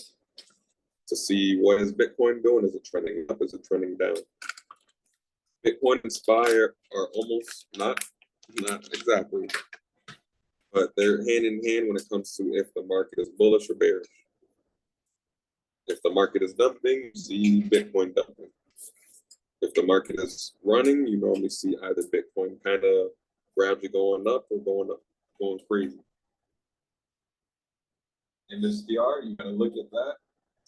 to see what is Bitcoin doing. Is it trending up? Is it trending down? Bitcoin and SPY are almost not exactly, but they're hand in hand when it comes to if the market is bullish or bearish. If the market is dumping, you see Bitcoin dumping. If the market is running, you normally see either Bitcoin kind of gradually going up or going crazy. In this DR, you gotta look at that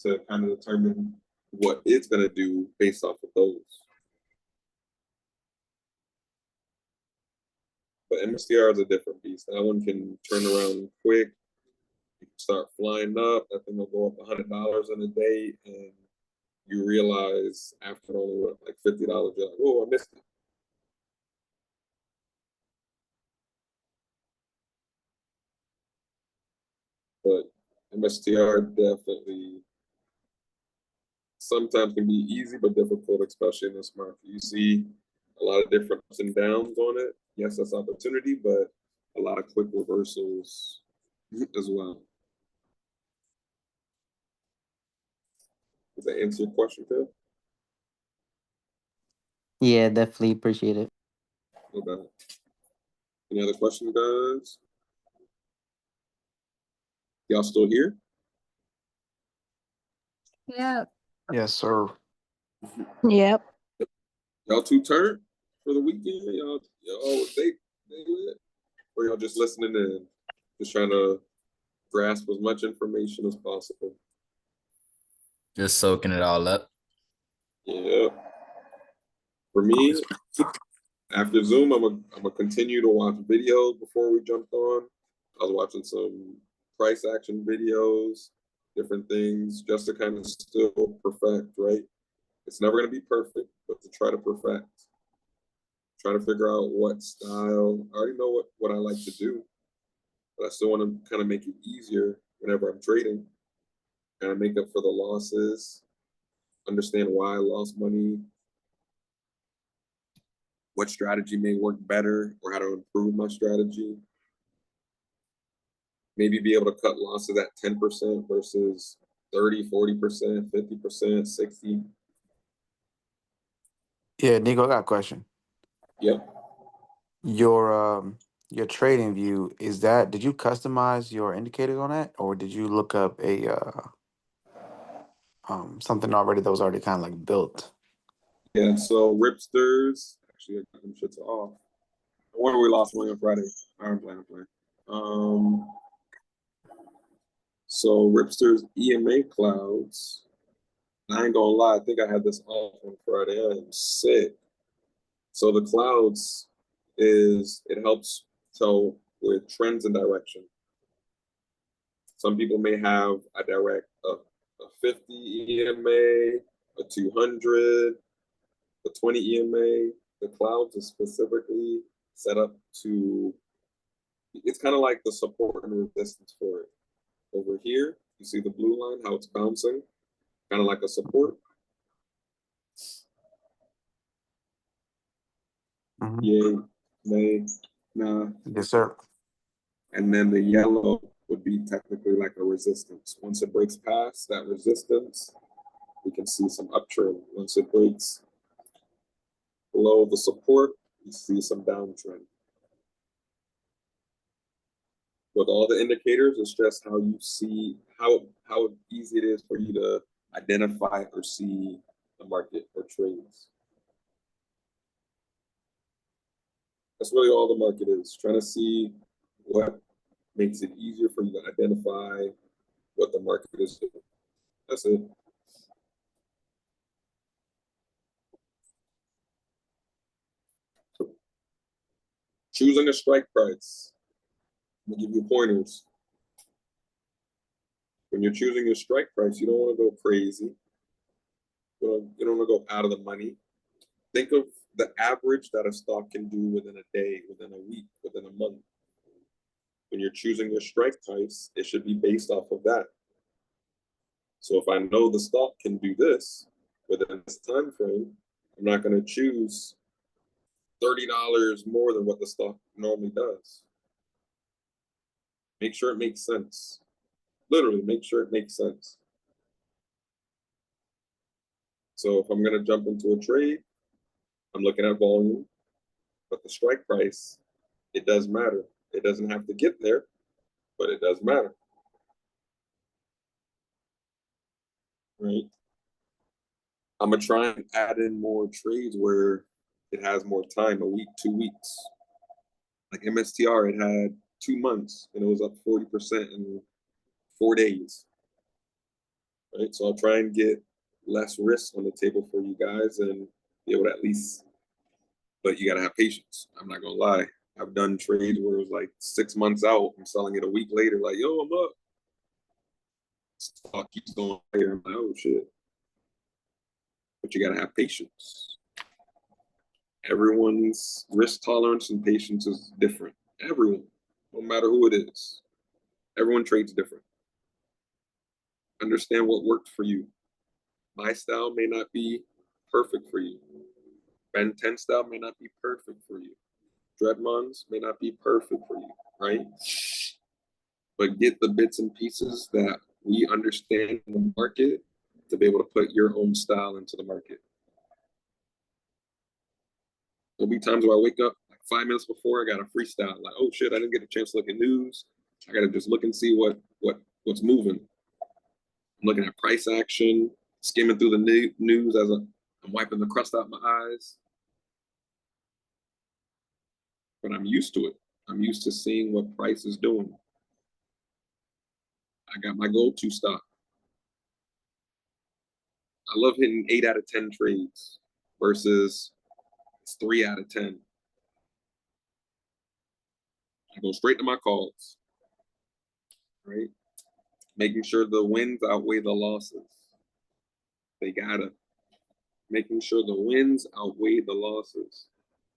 to kind of determine what it's gonna do based off of those. But MSTR is a different beast. That one can turn around quick. You can start flying up. That thing will go up $100 in a day, and you realize after only like $50, you're like, "Oh, I missed it." But MSTR definitely sometimes can be easy but difficult, especially in this market. You see a lot of different ups and downs on it. Yes, that's opportunity, but a lot of quick reversals as well. Does that answer your question, Phil? Yeah, definitely appreciate it. Okay. Any other questions, guys? Y'all still here? Yeah. Yes, sir. Yep. Y'all two turn for the weekend? Y'all they lit? Or y'all just listening in? Just trying to grasp as much information as possible. Just soaking it all up. Yeah. For me, after Zoom, I'm gonna continue to watch videos before we jumped on. I was watching some price action videos, different things, just to kind of still perfect, right? It's never gonna be perfect, but to try to perfect. Try to figure out what style. I already know what I like to do, but I still want to kind of make it easier whenever I'm trading. Kind of make up for the losses, understand why I lost money, what strategy may work better, or how to improve my strategy. Maybe be able to cut losses at 10% versus 30, 40%, 50%, 60. Yeah, Nico, I got a question. Yep. Your trading view, did you customize your indicators on that, or did you look up a something already that was already kind of like built? Yeah, so Ripsters, actually, I got them shits off. I wonder we lost money on Friday. I'm playing. So Ripsters EMA clouds. I ain't gonna lie, I think I had this off on Friday. I am sick. So the clouds it helps tell with trends and direction. Some people may have a 50 EMA, a 200, a 20 EMA. The clouds is specifically set up to, it's kind of like the support and resistance for it. Over here, you see the blue line, how it's bouncing, kind of like a support. Mm-hmm. Yay, nay, nah. Yes, sir. And then the yellow would be technically like a resistance. Once it breaks past that resistance, we can see some uptrend. Once it breaks below the support, we see some downtrend. With all the indicators, it's just how you see how easy it is for you to identify or see the market or trades. That's really all the market is, trying to see what makes it easier for you to identify what the market is doing. That's it. Choosing a strike price. I'm gonna give you pointers. When you're choosing your strike price, you don't want to go crazy. You don't want to go out of the money. Think of the average that a stock can do within a day, within a week, within a month. When you're choosing your strike price, it should be based off of that. So if I know the stock can do this within this time frame, I'm not going to choose $30 more than what the stock normally does. Make sure it makes sense. Literally, make sure it makes sense. So if I'm going to jump into a trade, I'm looking at volume, but the strike price, it does matter. It doesn't have to get there, but it does matter. Right? I'm going to try and add in more trades where it has more time, a week, 2 weeks. Like MSTR, it had 2 months and it was up 40% in 4 days. Right? So I'll try and get less risk on the table for you guys and be able to at least, but you got to have patience. I'm not going to lie. I've done trades where it was like 6 months out. I'm selling it a week later, like, yo, I'm up. Stock keeps going higher. I'm like, oh, shit. But you got to have patience. Everyone's risk tolerance and patience is different. Everyone, no matter who it is. Everyone trades different. Understand what worked for you. My style may not be perfect for you. Ben 10 style may not be perfect for you. Dreadmons may not be perfect for you, right? But get the bits and pieces that we understand in the market to be able to put your own style into the market. There'll be times where I wake up like 5 minutes before, I got a freestyle, like, oh shit, I didn't get a chance to look at news. I gotta just look and see what's moving. I'm looking at price action, skimming through the news as I'm wiping the crust out my eyes. But I'm used to it. I'm used to seeing what price is doing. I got my go-to stock. I love hitting 8 out of 10 trades versus it's 3 out of 10. I go straight to my calls, right? Making sure the wins outweigh the losses. They gotta. Making sure the wins outweigh the losses.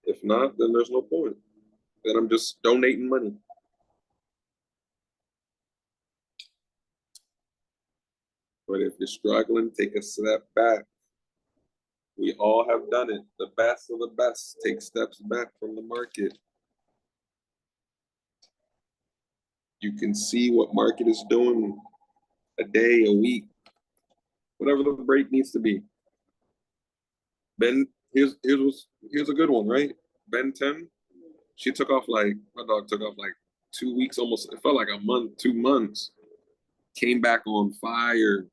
If not, then there's no point. Then I'm just donating money. But if you're struggling, take a step back. We all have done it. The best of the best take steps back from the market. You can see what market is doing a day, a week, whatever the break needs to be. Ben, here's a good one, right? Ben 10, she took off like, my dog took off like 2 weeks, almost, it felt like a month, 2 months. Came back on fire,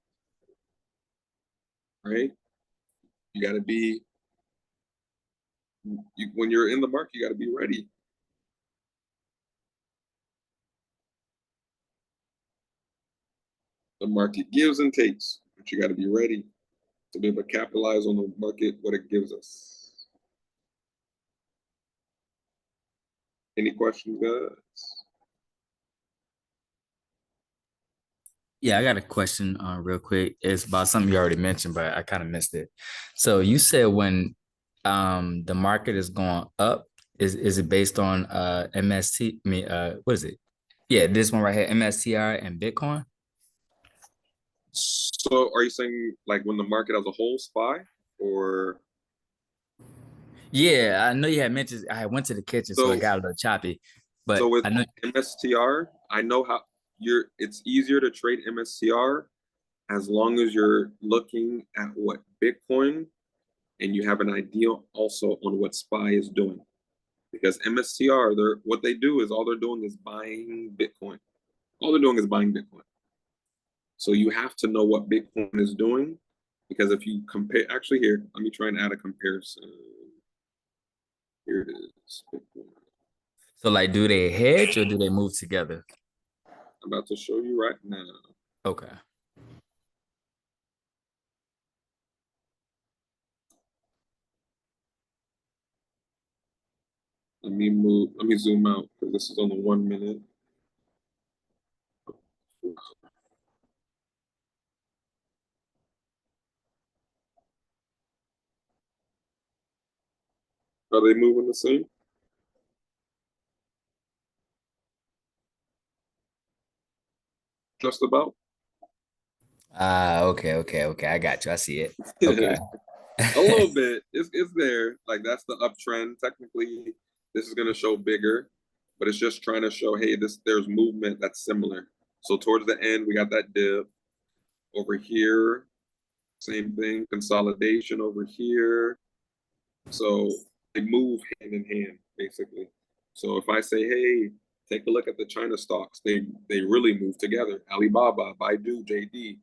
right? You got to be, when you're in the market, you got to be ready. The market gives and takes, but you got to be ready to be able to capitalize on the market, what it gives us. Any questions, guys? Yeah, I got a question real quick. It's about something you already mentioned, but I kind of missed it. So you said when the market is going up, is it based on MST? I mean, what is it? Yeah, this one right here, MSTI and Bitcoin. So are you saying like when the market as a whole SPY or? Yeah, I know you had mentioned I went to the kitchen, so it So got a little choppy. But So with I know. MSTR, I know how it's easier to trade MSTR as long as you're looking at what Bitcoin and you have an idea also on what SPY is doing. Because MSTR, what they do is all they're doing is buying Bitcoin. All they're doing is buying Bitcoin. So you have to know what Bitcoin is doing, because if you compare, actually here, let me try and add a comparison. Here it is. Bitcoin. So like, do they hedge or do they move together? I'm about to show you right now. Okay. Let me zoom out because this is on the 1 minute. Are they moving the same? Just about. Okay. I got you. I see it. Okay. A little bit. It's there. Like that's the uptrend. Technically, this is gonna show bigger, but it's just trying to show, hey, there's movement that's similar. So towards the end, we got that dip over here. Same thing, consolidation over here. So they move hand in hand, basically. So if I say, hey, take a look at the China stocks, they really move together. Alibaba, Baidu, JD.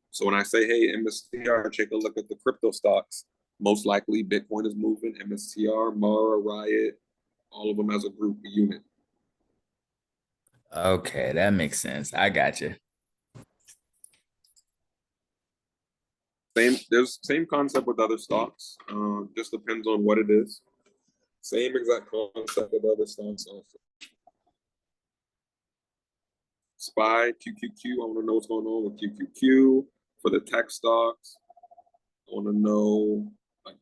So when I say, hey, MSTR, take a look at the crypto stocks, most likely Bitcoin is moving, MSTR, Mara, Riot, all of them as a group, a unit. Okay, that makes sense. I got you. Same concept with other stocks. Just depends on what it is. Same exact concept with other stocks also. SPY, QQQ. I want to know what's going on with QQQ. For the tech stocks, I want to know, like,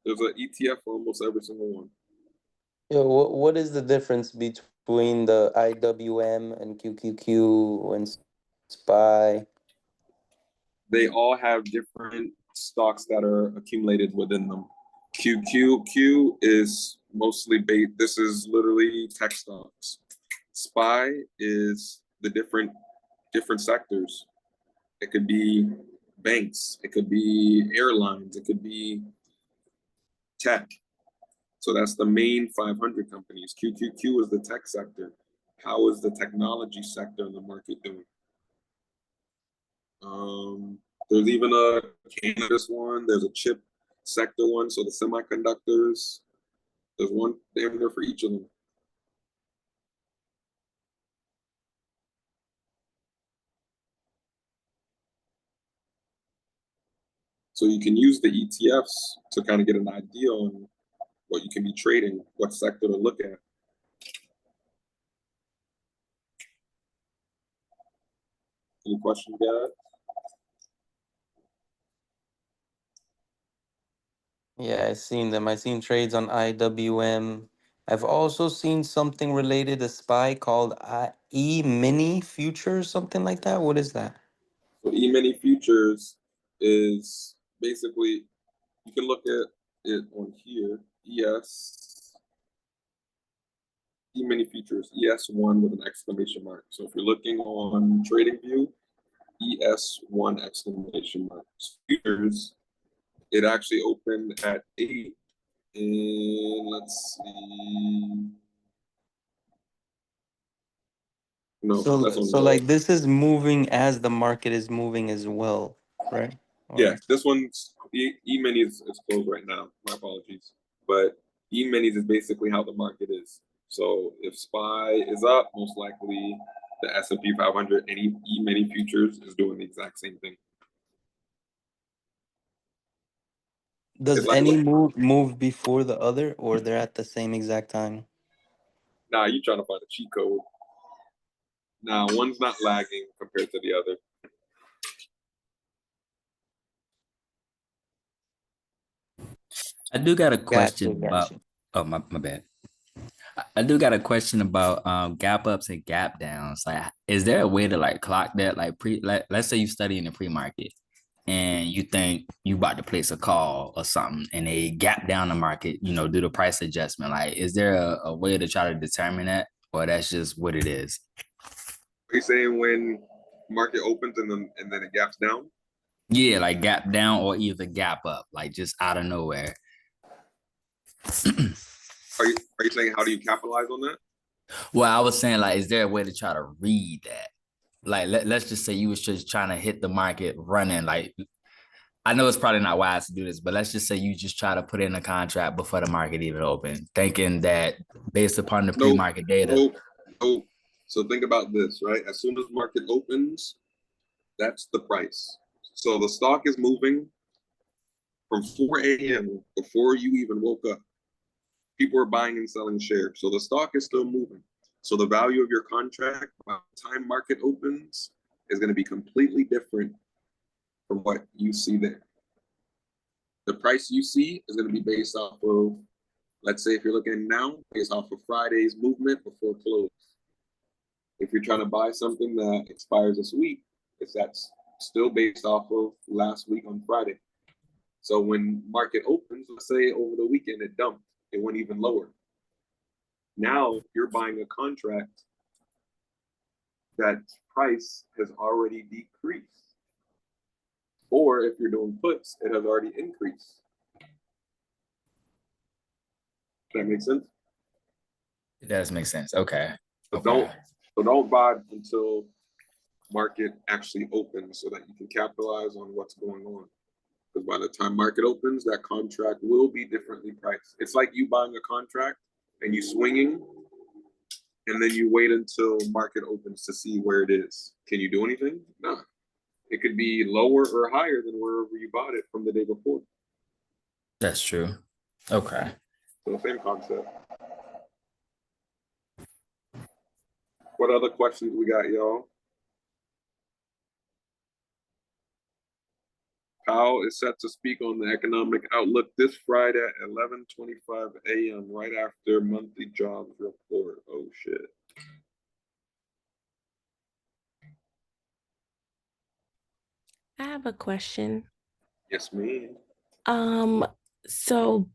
there's an ETF for almost every single one. Yeah, what is the difference between the IWM and QQQ and SPY? They all have different stocks that are accumulated within them. QQQ is mostly based, this is literally tech stocks. SPY is the different sectors. It could be banks, it could be airlines, it could be tech. So that's the main 500 companies. QQQ is the tech sector. How is the technology sector in the market doing? There's even a cannabis one. There's a chip sector one. So the semiconductors. There's one damn near for each of them. So you can use the ETFs to kind of get an idea on what you can be trading, what sector to look at. Any questions, guys? Yeah, I've seen them. I've seen trades on IWM. I've also seen something related to SPY called E-mini future, something like that. What is that? So E-mini futures is basically, you can look at it on here, E-mini futures, ES1 with an exclamation mark. So if you're looking on TradingView, ES1 exclamation mark. Futures, it actually opened at 8, and let's see. No, that's on So low. like this is moving as the market is moving as well, right? Yeah, this one's E-mini is closed right now. My apologies, but E-minis is basically how the market is. So if SPY is up, most likely the S&P 500 and E-mini futures is doing the exact same thing. Does It's like, any move before the other, or they're at the same exact time? nah, you trying to find a cheat code. Nah, one's not lagging compared to the other. I do got a Gotcha, question about. gotcha. Oh, my bad. I do got a question about gap ups and gap downs. Like, is there a way to like clock that? Like let's say you study in the pre-market and you think you about to place a call or something and they gap down the market, do the price adjustment. Like, is there a way to try to determine that? or that's just what it is? Are you saying when market opens and then it gaps down? Yeah, like gap down or either gap up, like just out of nowhere. Are you saying how do you capitalize on that? Well, I was saying, like, is there a way to try to read that? Like, let's just say you was just trying to hit the market running. Like, I know it's probably not wise to do this, but let's just say you just try to put in a contract before the market even open, thinking that based upon the Nope. pre-market data. Nope. So think about this, right? As soon as market opens, that's the price. So the stock is moving from 4 a.m. before you even woke up. People are buying and selling shares. So the stock is still moving. So the value of your contract by the time market opens is going to be completely different from what you see there. The price you see is going to be based off of, let's say if you're looking now, based off of Friday's movement before close. If you're trying to buy something that expires this week, if that's still based off of last week on Friday. So when market opens, let's say over the weekend it dumped, it went even lower. Now you're buying a contract that price has already decreased. Or if you're doing puts, it has already increased. Does that make sense? It does make sense. Okay. So don't buy until market actually opens so that you can capitalize on what's going on. Because by the time market opens, that contract will be differently priced. It's like you buying a contract and you swinging, and then you wait until market opens to see where it is. Can you do anything? No. It could be lower or higher than wherever you bought it from the day before. That's true. Okay. So same concept. What other questions we got, y'all? Powell is set to speak on the economic outlook this Friday at 11:25 a.m. right after monthly jobs report. Oh shit. I have a question. Yes, ma'am. So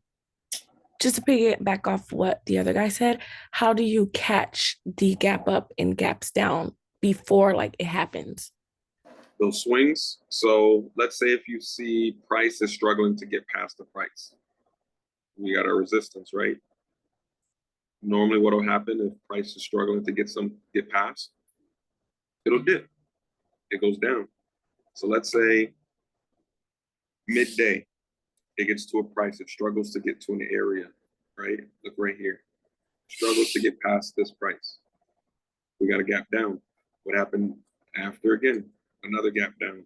just to piggyback off what the other guy said, how do you catch the gap up and gaps down before like it happens? Those swings. So let's say if you see price is struggling to get past the price, we got our resistance, right? Normally, what will happen if price is struggling to get past? It'll dip. It goes down. So let's say midday, it gets to a price. It struggles to get to an area, right? Look right here. Struggles to get past this price. We got a gap down. What happened after again? Another gap down.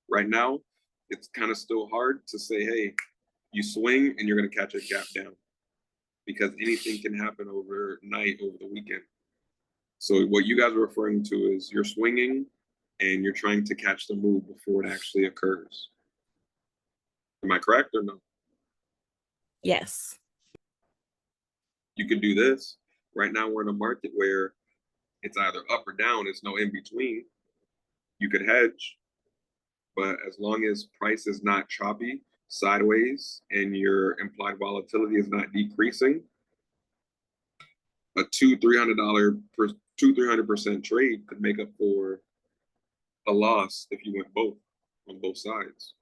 Right now, it's kind of still hard to say, hey, you swing and you're going to catch a gap down because anything can happen overnight, over the weekend. So what you guys are referring to is you're swinging and you're trying to catch the move before it actually occurs. Am I correct or no? Yes. You could do this. Right now we're in a market where it's either up or down. It's no in between. You could hedge, but as long as price is not choppy sideways and your implied volatility is not decreasing, a $200-300% trade could make up for a loss if you went both on both sides.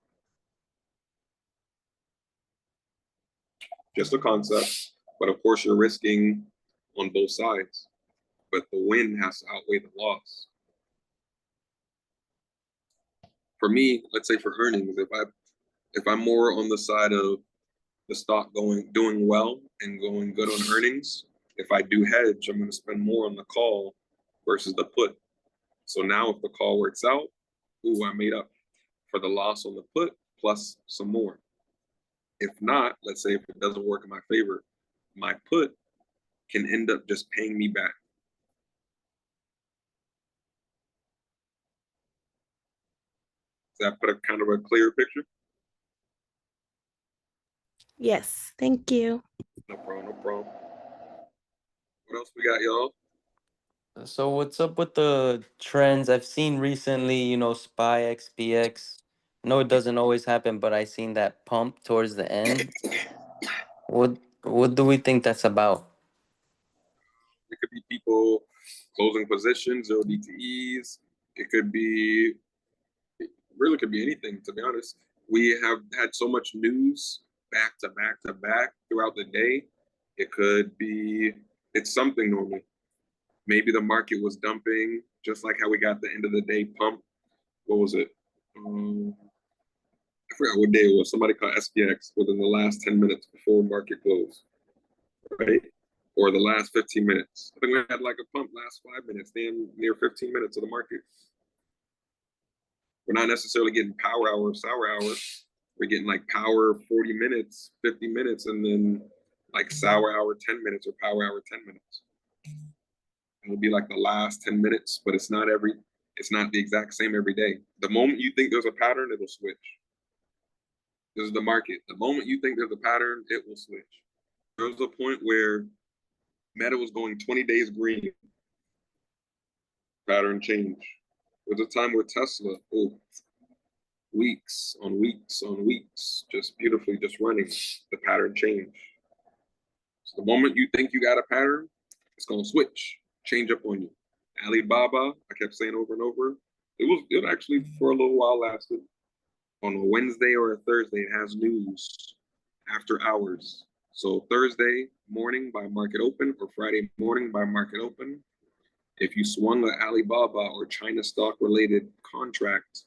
Just a concept, but of course you're risking on both sides, but the win has to outweigh the loss. For me, let's say for earnings, if I'm more on the side of the stock doing well and going good on earnings, if I do hedge, I'm going to spend more on the call versus the put. So now if the call works out, I made up for the loss on the put plus some more. If not, let's say if it doesn't work in my favor, my put can end up just paying me back. Does that put a kind of a clearer picture? Yes. Thank you. No problem, no problem. What else we got, y'all? So what's up with the trends I've seen recently, SPY XPX? No, it doesn't always happen, but I seen that pump towards the end. What do we think that's about? It could be people closing positions or DTEs. It could be, it really could be anything, to be honest. We have had so much news back to back to back throughout the day. It could be, it's something normally. Maybe the market was dumping, just like how we got the end of the day pump. What was it? I forgot what day it was. Somebody caught SPX within the last 10 minutes before market close, right? Or the last 15 minutes. I think we had like a pump last 5 minutes, then near 15 minutes of the market. We're not necessarily getting power hour, sour hour. We're getting like power 40 minutes, 50 minutes, and then like sour hour 10 minutes or power hour 10 minutes. It'll be like the last 10 minutes, but it's not the exact same every day. The moment you think there's a pattern, it'll switch. This is the market. The moment you think there's a pattern, it will switch. There was a point where Meta was going 20 days green. Pattern change. There was a time where Tesla, weeks on weeks on weeks, just beautifully just running, the pattern change. So the moment you think you got a pattern, it's gonna switch, change up on you. Alibaba, I kept saying over and over, it actually for a little while lasted. On a Wednesday or a Thursday, it has news after hours. So Thursday morning by market open or Friday morning by market open, if you swung an Alibaba or China stock related contract,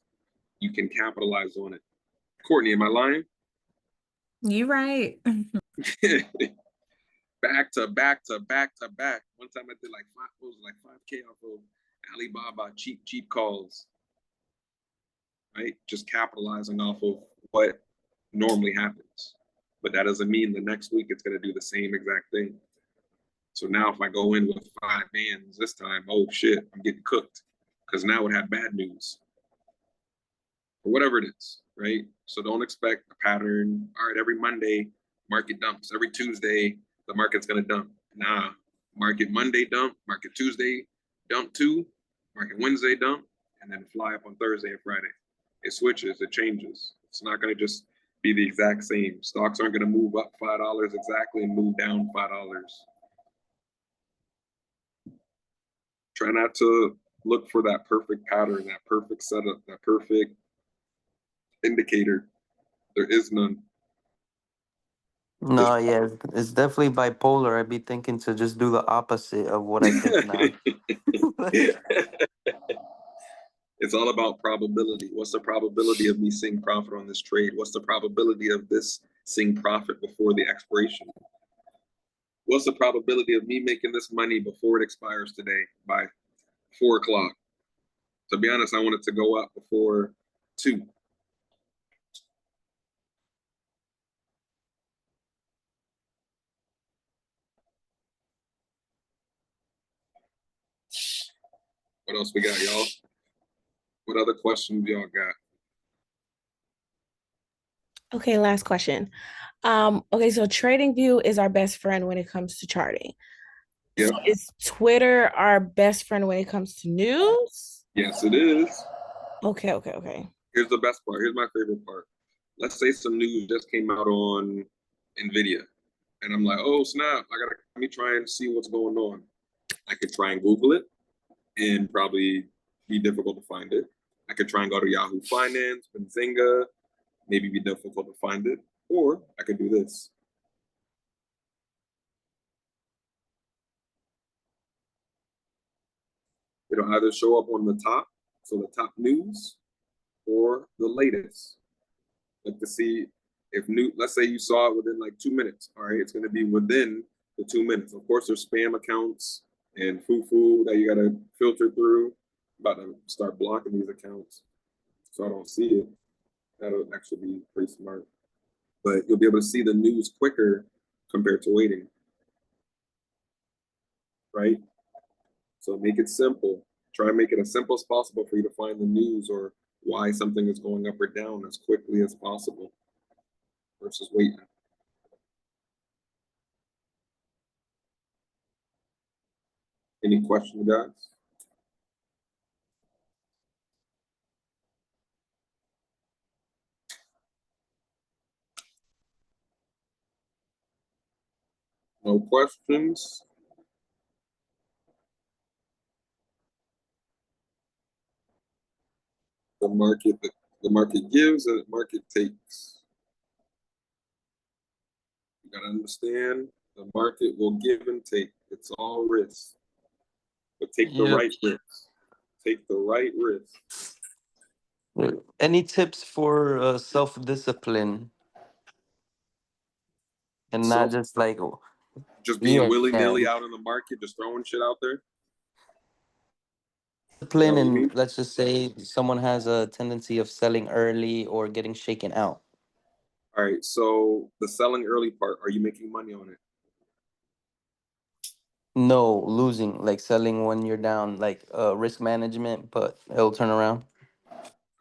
you can capitalize on it. Courtney, am I lying? You right. Back to back to back to back. One time I did like 5K off of Alibaba cheap calls. Right? Just capitalizing off of what normally happens. But that doesn't mean the next week it's going to do the same exact thing. So now if I go in with 5 bands this time, oh shit, I'm getting cooked because now it had bad news or whatever it is, right? So don't expect a pattern. All right, every Monday, market dumps. Every Tuesday, the market's going to dump. Nah, market Monday dump, market Tuesday dump too, market Wednesday dump, and then fly up on Thursday and Friday. It switches, it changes. It's not going to just be the exact same. Stocks aren't going to move up $5 exactly and move down $5. Try not to look for that perfect pattern, that perfect setup, that perfect indicator. There is none. No, yeah, it's definitely bipolar. I'd be thinking to just do the opposite of what I think now. It's all about probability. What's the probability of me seeing profit on this trade? What's the probability of this seeing profit before the expiration? What's the probability of me making this money before it expires today by 4 o'clock? To be honest, I want it to go up before 2. What else we got, y'all? What other questions y'all got? Okay, last question. Okay, so TradingView is our best friend when it comes to charting. Yep. So is Twitter our best friend when it comes to news? Yes, it is. Okay. Here's the best part. Here's my favorite part. Let's say some news just came out on NVIDIA. And I'm like, oh, snap. Let me try and see what's going on. I could try and Google it and probably be difficult to find it. I could try and go to Yahoo Finance, Benzinga, maybe be difficult to find it. Or I could do this. It'll either show up on the top, so the top news, or the latest. Like to see if let's say you saw it within like 2 minutes. All right, it's going to be within the 2 minutes. Of course, there's spam accounts and foo that you got to filter through. I'm about to start blocking these accounts so I don't see it. That'll actually be pretty smart. But you'll be able to see the news quicker compared to waiting. Right? So make it simple. Try and make it as simple as possible for you to find the news or why something is going up or down as quickly as possible versus waiting. Any questions, guys? No questions? The market gives and the market takes. You gotta understand the market will give and take. It's all risk. But take the Yep. right risk. Take the right risk. Any tips for self-discipline and not So just like, just being yeah, willy-nilly out in the market, just throwing shit out there. Is that discipline, what you and mean? let's just say someone has a tendency of selling early or getting shaken out. All right. So the selling early part, are you making money on it? No, losing, like selling when you're down, like risk management, but it'll turn around.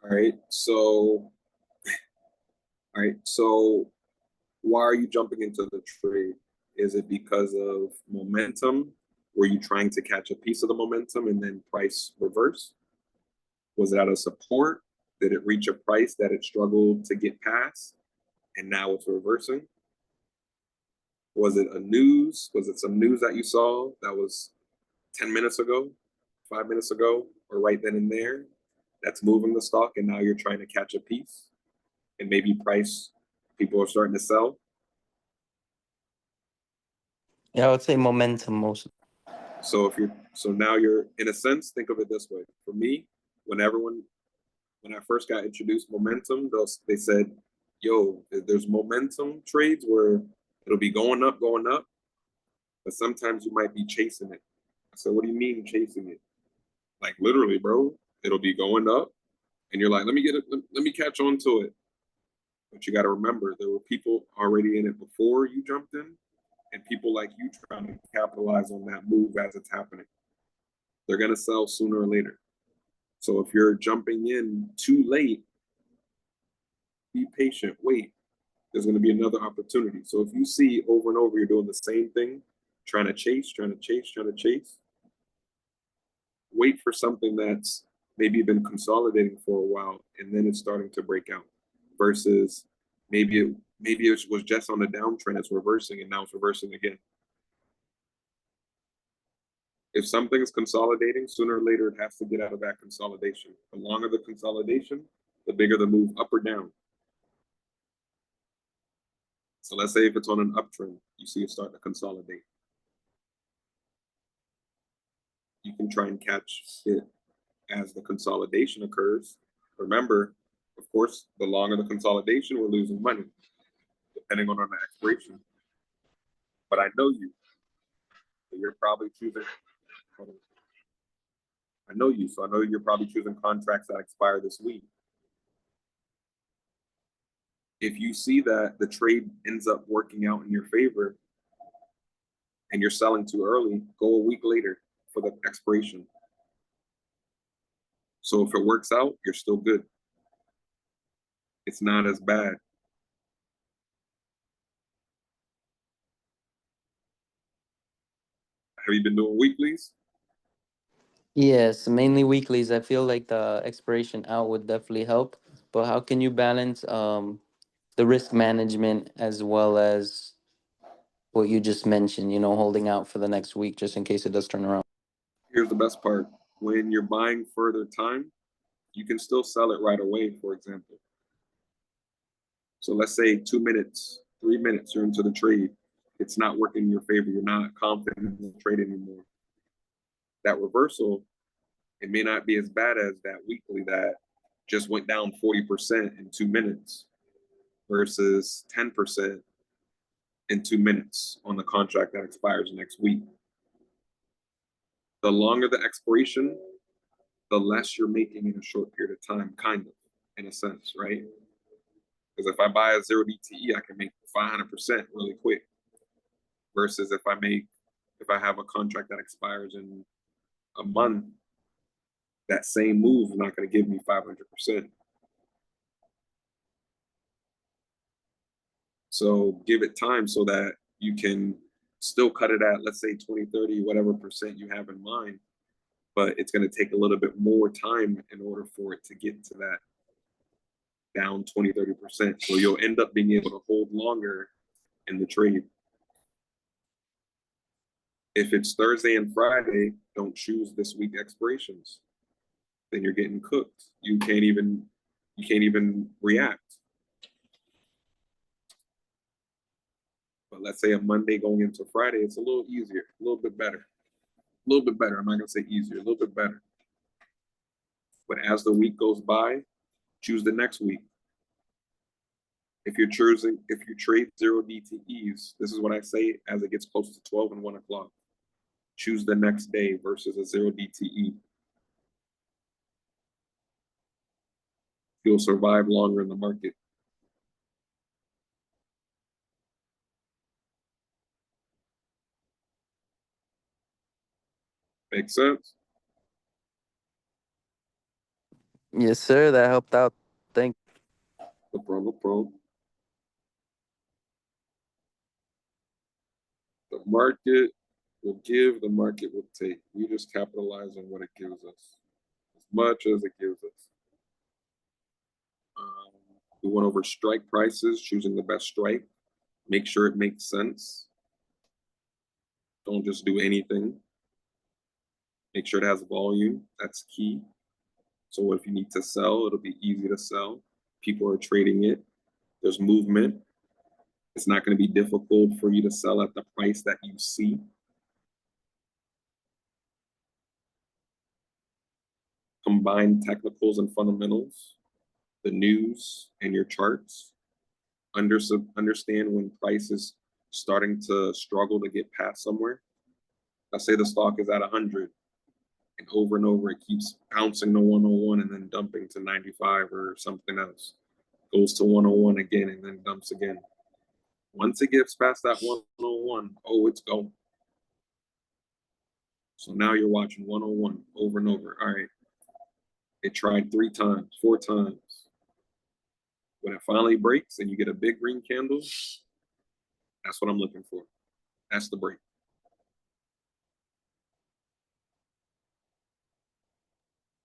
All right. So why are you jumping into the trade? Is it because of momentum? Were you trying to catch a piece of the momentum and then price reverse? Was it out of support? Did it reach a price that it struggled to get past and now it's reversing? Was it a news? Was it some news that you saw that was 10 minutes ago, 5 minutes ago, or right then and there that's moving the stock and now you're trying to catch a piece and maybe price people are starting to sell? Yeah, I would say momentum most. So now you're in a sense, think of it this way. For me, when I first got introduced momentum, they said, yo, there's momentum trades where it'll be going up, but sometimes you might be chasing it. I said, what do you mean chasing it? Like literally, bro, it'll be going up and you're like, let me get it, let me catch on to it. But you got to remember, there were people already in it before you jumped in, and people like you trying to capitalize on that move as it's happening. They're going to sell sooner or later. So if you're jumping in too late, be patient, wait. There's going to be another opportunity. So if you see over and over you're doing the same thing, trying to chase, wait for something that's maybe been consolidating for a while and then it's starting to break out versus maybe it was just on the downtrend, it's reversing and now it's reversing again. If something is consolidating, sooner or later it has to get out of that consolidation. The longer the consolidation, the bigger the move up or down. So let's say if it's on an uptrend, you see it start to consolidate. You can try and catch it as the consolidation occurs. Remember, of course, the longer the consolidation, we're losing money, depending on the expiration. But I know you. So you're probably choosing. I know you, so I know you're probably choosing contracts that expire this week. If you see that the trade ends up working out in your favor and you're selling too early, go a week later for the expiration. So if it works out, you're still good. It's not as bad. Have you been doing weeklies? Yes, mainly weeklies. I feel like the expiration out would definitely help. But how can you balance the risk management as well as what you just mentioned, holding out for the next week just in case it does turn around? Here's the best part. When you're buying further time, you can still sell it right away, for example. So let's say 2 minutes, 3 minutes, you're into the trade. It's not working in your favor. You're not confident in the trade anymore. That reversal, it may not be as bad as that weekly that just went down 40% in 2 minutes versus 10% in 2 minutes on the contract that expires next week. The longer the expiration, the less you're making in a short period of time, kind of, in a sense, right? Because if I buy a 0 DTE, I can make 500% really quick. Versus if I have a contract that expires in a month, that same move is not going to give me 500%. So give it time so that you can still cut it at, let's say 20, 30, whatever percent you have in mind, but it's going to take a little bit more time in order for it to get to that down 20, 30%. So you'll end up being able to hold longer in the trade. If it's Thursday and Friday, don't choose this week expirations. then you're getting cooked. You can't even react. But let's say a Monday going into Friday, it's a little easier, a little bit better. A little bit better. I'm not gonna say easier, a little bit better. But as the week goes by, choose the next week. If you trade 0 DTEs, this is what I say as it gets close to 12 and 1 o'clock. Choose the next day versus a 0 DTE. You'll survive longer in the market. Make sense? Yes, sir. That helped out. Thank. No problem, no problem. The market will give, the market will take. We just capitalize on what it gives us, as much as it gives us. We went over strike prices, choosing the best strike. Make sure it makes sense. Don't just do anything. Make sure it has volume. That's key. So if you need to sell, it'll be easy to sell. People are trading it. There's movement. It's not going to be difficult for you to sell at the price that you see. Combine technicals and fundamentals, the news and your charts. Understand when price is starting to struggle to get past somewhere. Let's say the stock is at 100 and over it keeps bouncing to 101 and then dumping to 95 or something else. Goes to 101 again and then dumps again. Once it gets past that 101, oh, it's going. So now you're watching 101 over and over. All right. It tried 3 times, 4 times. When it finally breaks and you get a big green candle, that's what I'm looking for. That's the break.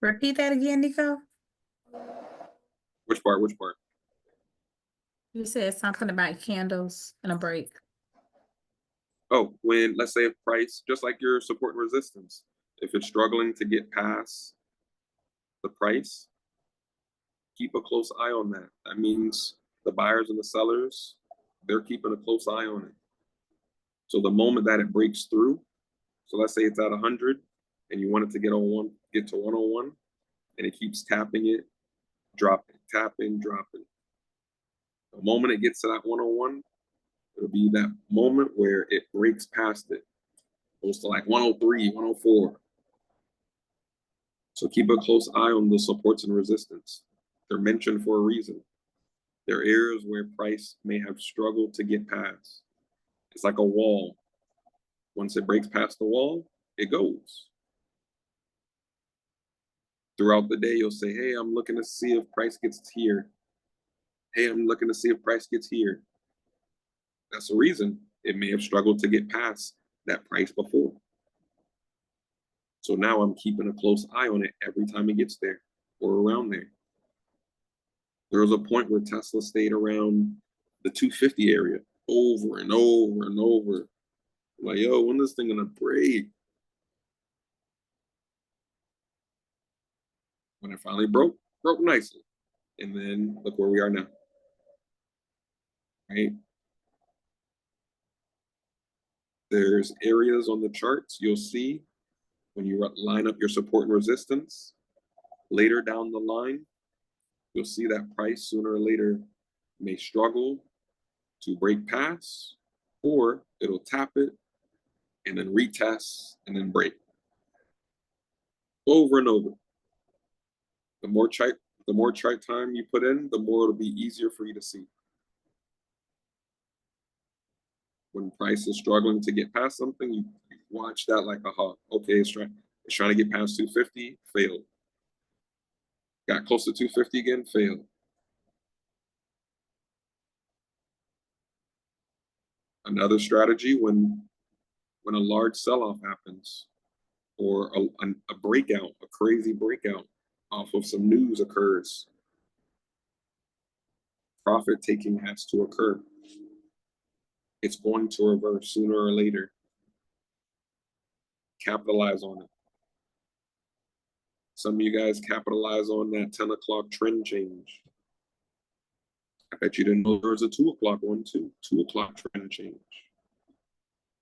Repeat that again, Niiko. Which part? Which part? You said something about candles and a break. Oh, when, let's say, a price, just like your support and resistance, if it's struggling to get past the price, keep a close eye on that. That means the buyers and the sellers, they're keeping a close eye on it. So the moment that it breaks through, so let's say it's at 100 and you want it to get to 101, and it keeps tapping it, dropping, tapping, dropping. The moment it gets to that 101, it'll be that moment where it breaks past it. Goes to like 103, 104. So keep a close eye on the supports and resistance. They're mentioned for a reason. They're areas where price may have struggled to get past. It's like a wall. Once it breaks past the wall, it goes. Throughout the day, you'll say, hey, I'm looking to see if price gets here. Hey, I'm looking to see if price gets here. That's the reason it may have struggled to get past that price before. So now I'm keeping a close eye on it every time it gets there or around there. There was a point where Tesla stayed around the 250 area over and over and over. I'm like, yo, when is this thing gonna break? When it finally broke nicely. And then look where we are now. Right? There's areas on the charts you'll see when you line up your support and resistance. Later down the line, you'll see that price sooner or later may struggle to break past, or it'll tap it and then retest and then break. Over and over. The more chart time you put in, the more it'll be easier for you to see. When price is struggling to get past something, you watch that like a hawk. Okay, it's trying to get past 250, failed. Got close to 250 again, failed. Another strategy when a large sell-off happens, or a breakout, a crazy breakout off of some news occurs, profit taking has to occur. It's going to reverse sooner or later. Capitalize on it. Some of you guys capitalize on that 10 o'clock trend change. I bet you didn't know there was a 2 o'clock one too. 2 o'clock trend change.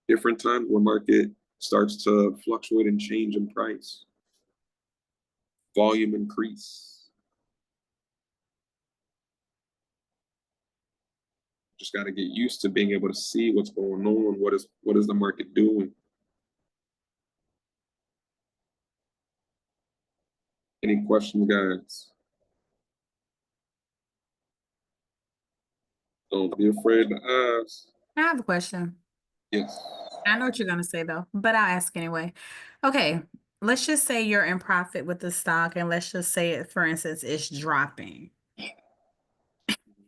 Different times where market starts to fluctuate and change in price. Volume increase. Just got to get used to being able to see what's going on. What is the market doing? Any questions, guys? Don't be afraid to ask. I have a question. Yes. I know what you're gonna say though, but I'll ask anyway. Okay, let's just say you're in profit with the stock, and let's just say it, for instance, it's dropping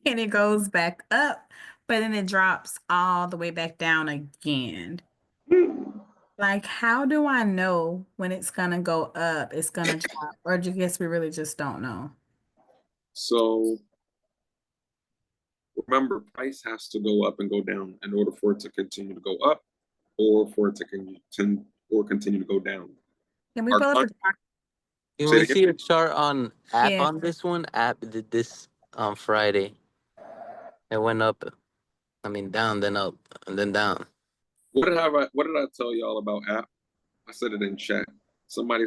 and it goes back up, but then it drops all the way back down again. Like, how do I know when it's gonna go up, it's gonna drop, or do you guess we really just don't know? So remember, price has to go up and go down in order for it to continue to go up, or for it to continue to go down. Can we Our pull up con- the chart? Can Say it we again? see a chart on app Yeah. on this one? App did this on Friday. It went up, I mean down, then up, and then down. What did I tell y'all about app? I said it in chat. Somebody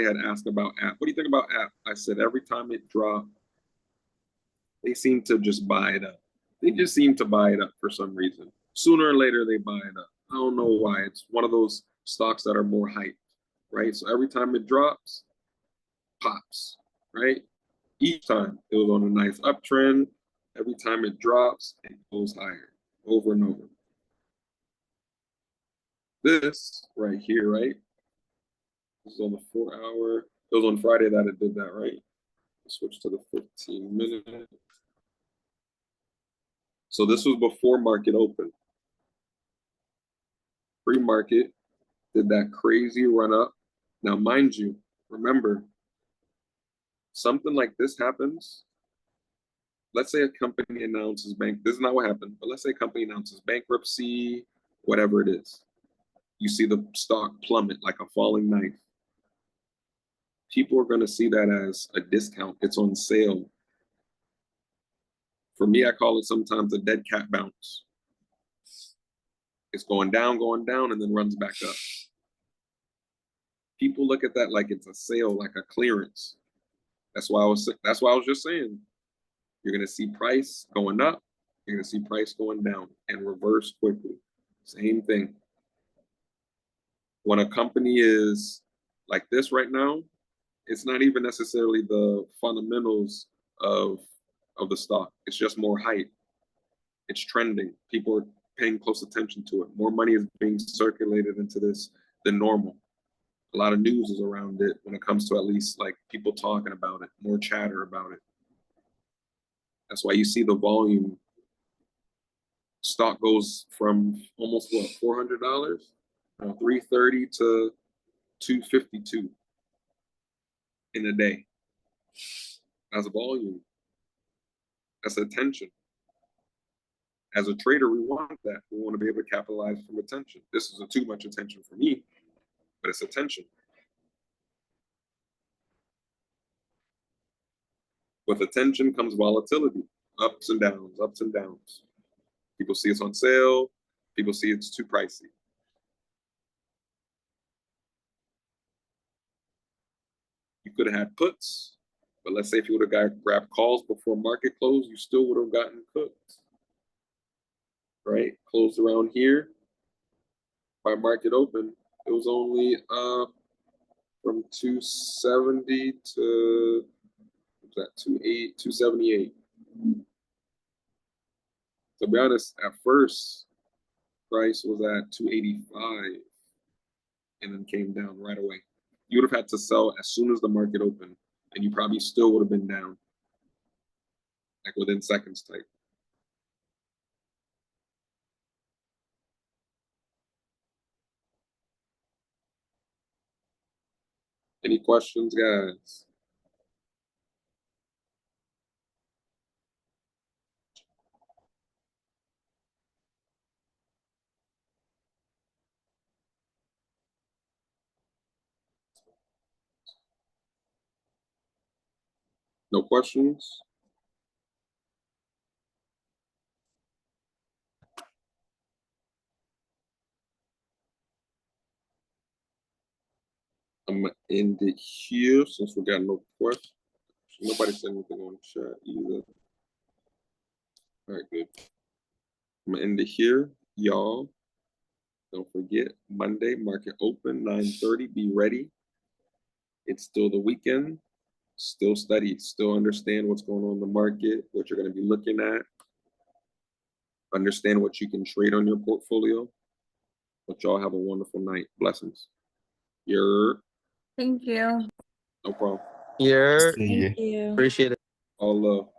had asked about app. What do you think about app? I said every time it dropped, they seem to just buy it up. They just seem to buy it up for some reason. Sooner or later, they buy it up. I don't know why. It's one of those stocks that are more hyped, right? So every time it drops, pops, right? Each time it was on a nice uptrend. Every time it drops, it goes higher, over and over. This right here, right? This is on the 4-hour. It was on Friday that it did that, right? Switch to the 15-minute. So this was before market open. Pre-market did that crazy run up. Now, mind you, remember, something like this happens. Let's say a company announces this is not what happened, but let's say a company announces bankruptcy, whatever it is. You see the stock plummet like a falling knife. People are going to see that as a discount. It's on sale. For me, I call it sometimes a dead cat bounce. It's going down, and then runs back up. People look at that like it's a sale, like a clearance. That's why I was just saying, you're gonna see price going up, you're gonna see price going down, and reverse quickly. Same thing. When a company is like this right now, it's not even necessarily the fundamentals of the stock. It's just more hype. It's trending. People are paying close attention to it. More money is being circulated into this than normal. A lot of news is around it when it comes to at least like people talking about it, more chatter about it. That's why you see the volume. Stock goes from almost what, $400, $330 to $252 in a day. That's volume. That's attention. As a trader, we want that. We want to be able to capitalize from attention. This is too much attention for me, but it's attention. With attention comes volatility, ups and downs, ups and downs. People see it's on sale. People see it's too pricey. You could have had puts, but let's say if you would have grabbed calls before market close, you still would have gotten cooked. Right? Closed around here. By market open, it was only from 270 to what's that, 278. To be honest, at first, price was at 285 and then came down right away. You would have had to sell as soon as the market opened, and you probably still would have been down, like within seconds type. Any questions, guys? No questions? I'm gonna end it here since we got no questions. Nobody said anything on the chat either. All right, good. I'm gonna end it here, y'all. Don't forget, Monday, market open, 9:30. Be ready. It's still the weekend. Still study, still understand what's going on in the market, what you're going to be looking at. Understand what you can trade on your portfolio. But y'all have a wonderful night. Blessings. Thank you. No problem. Yeah. See ya. Thank you. Appreciate it. All love.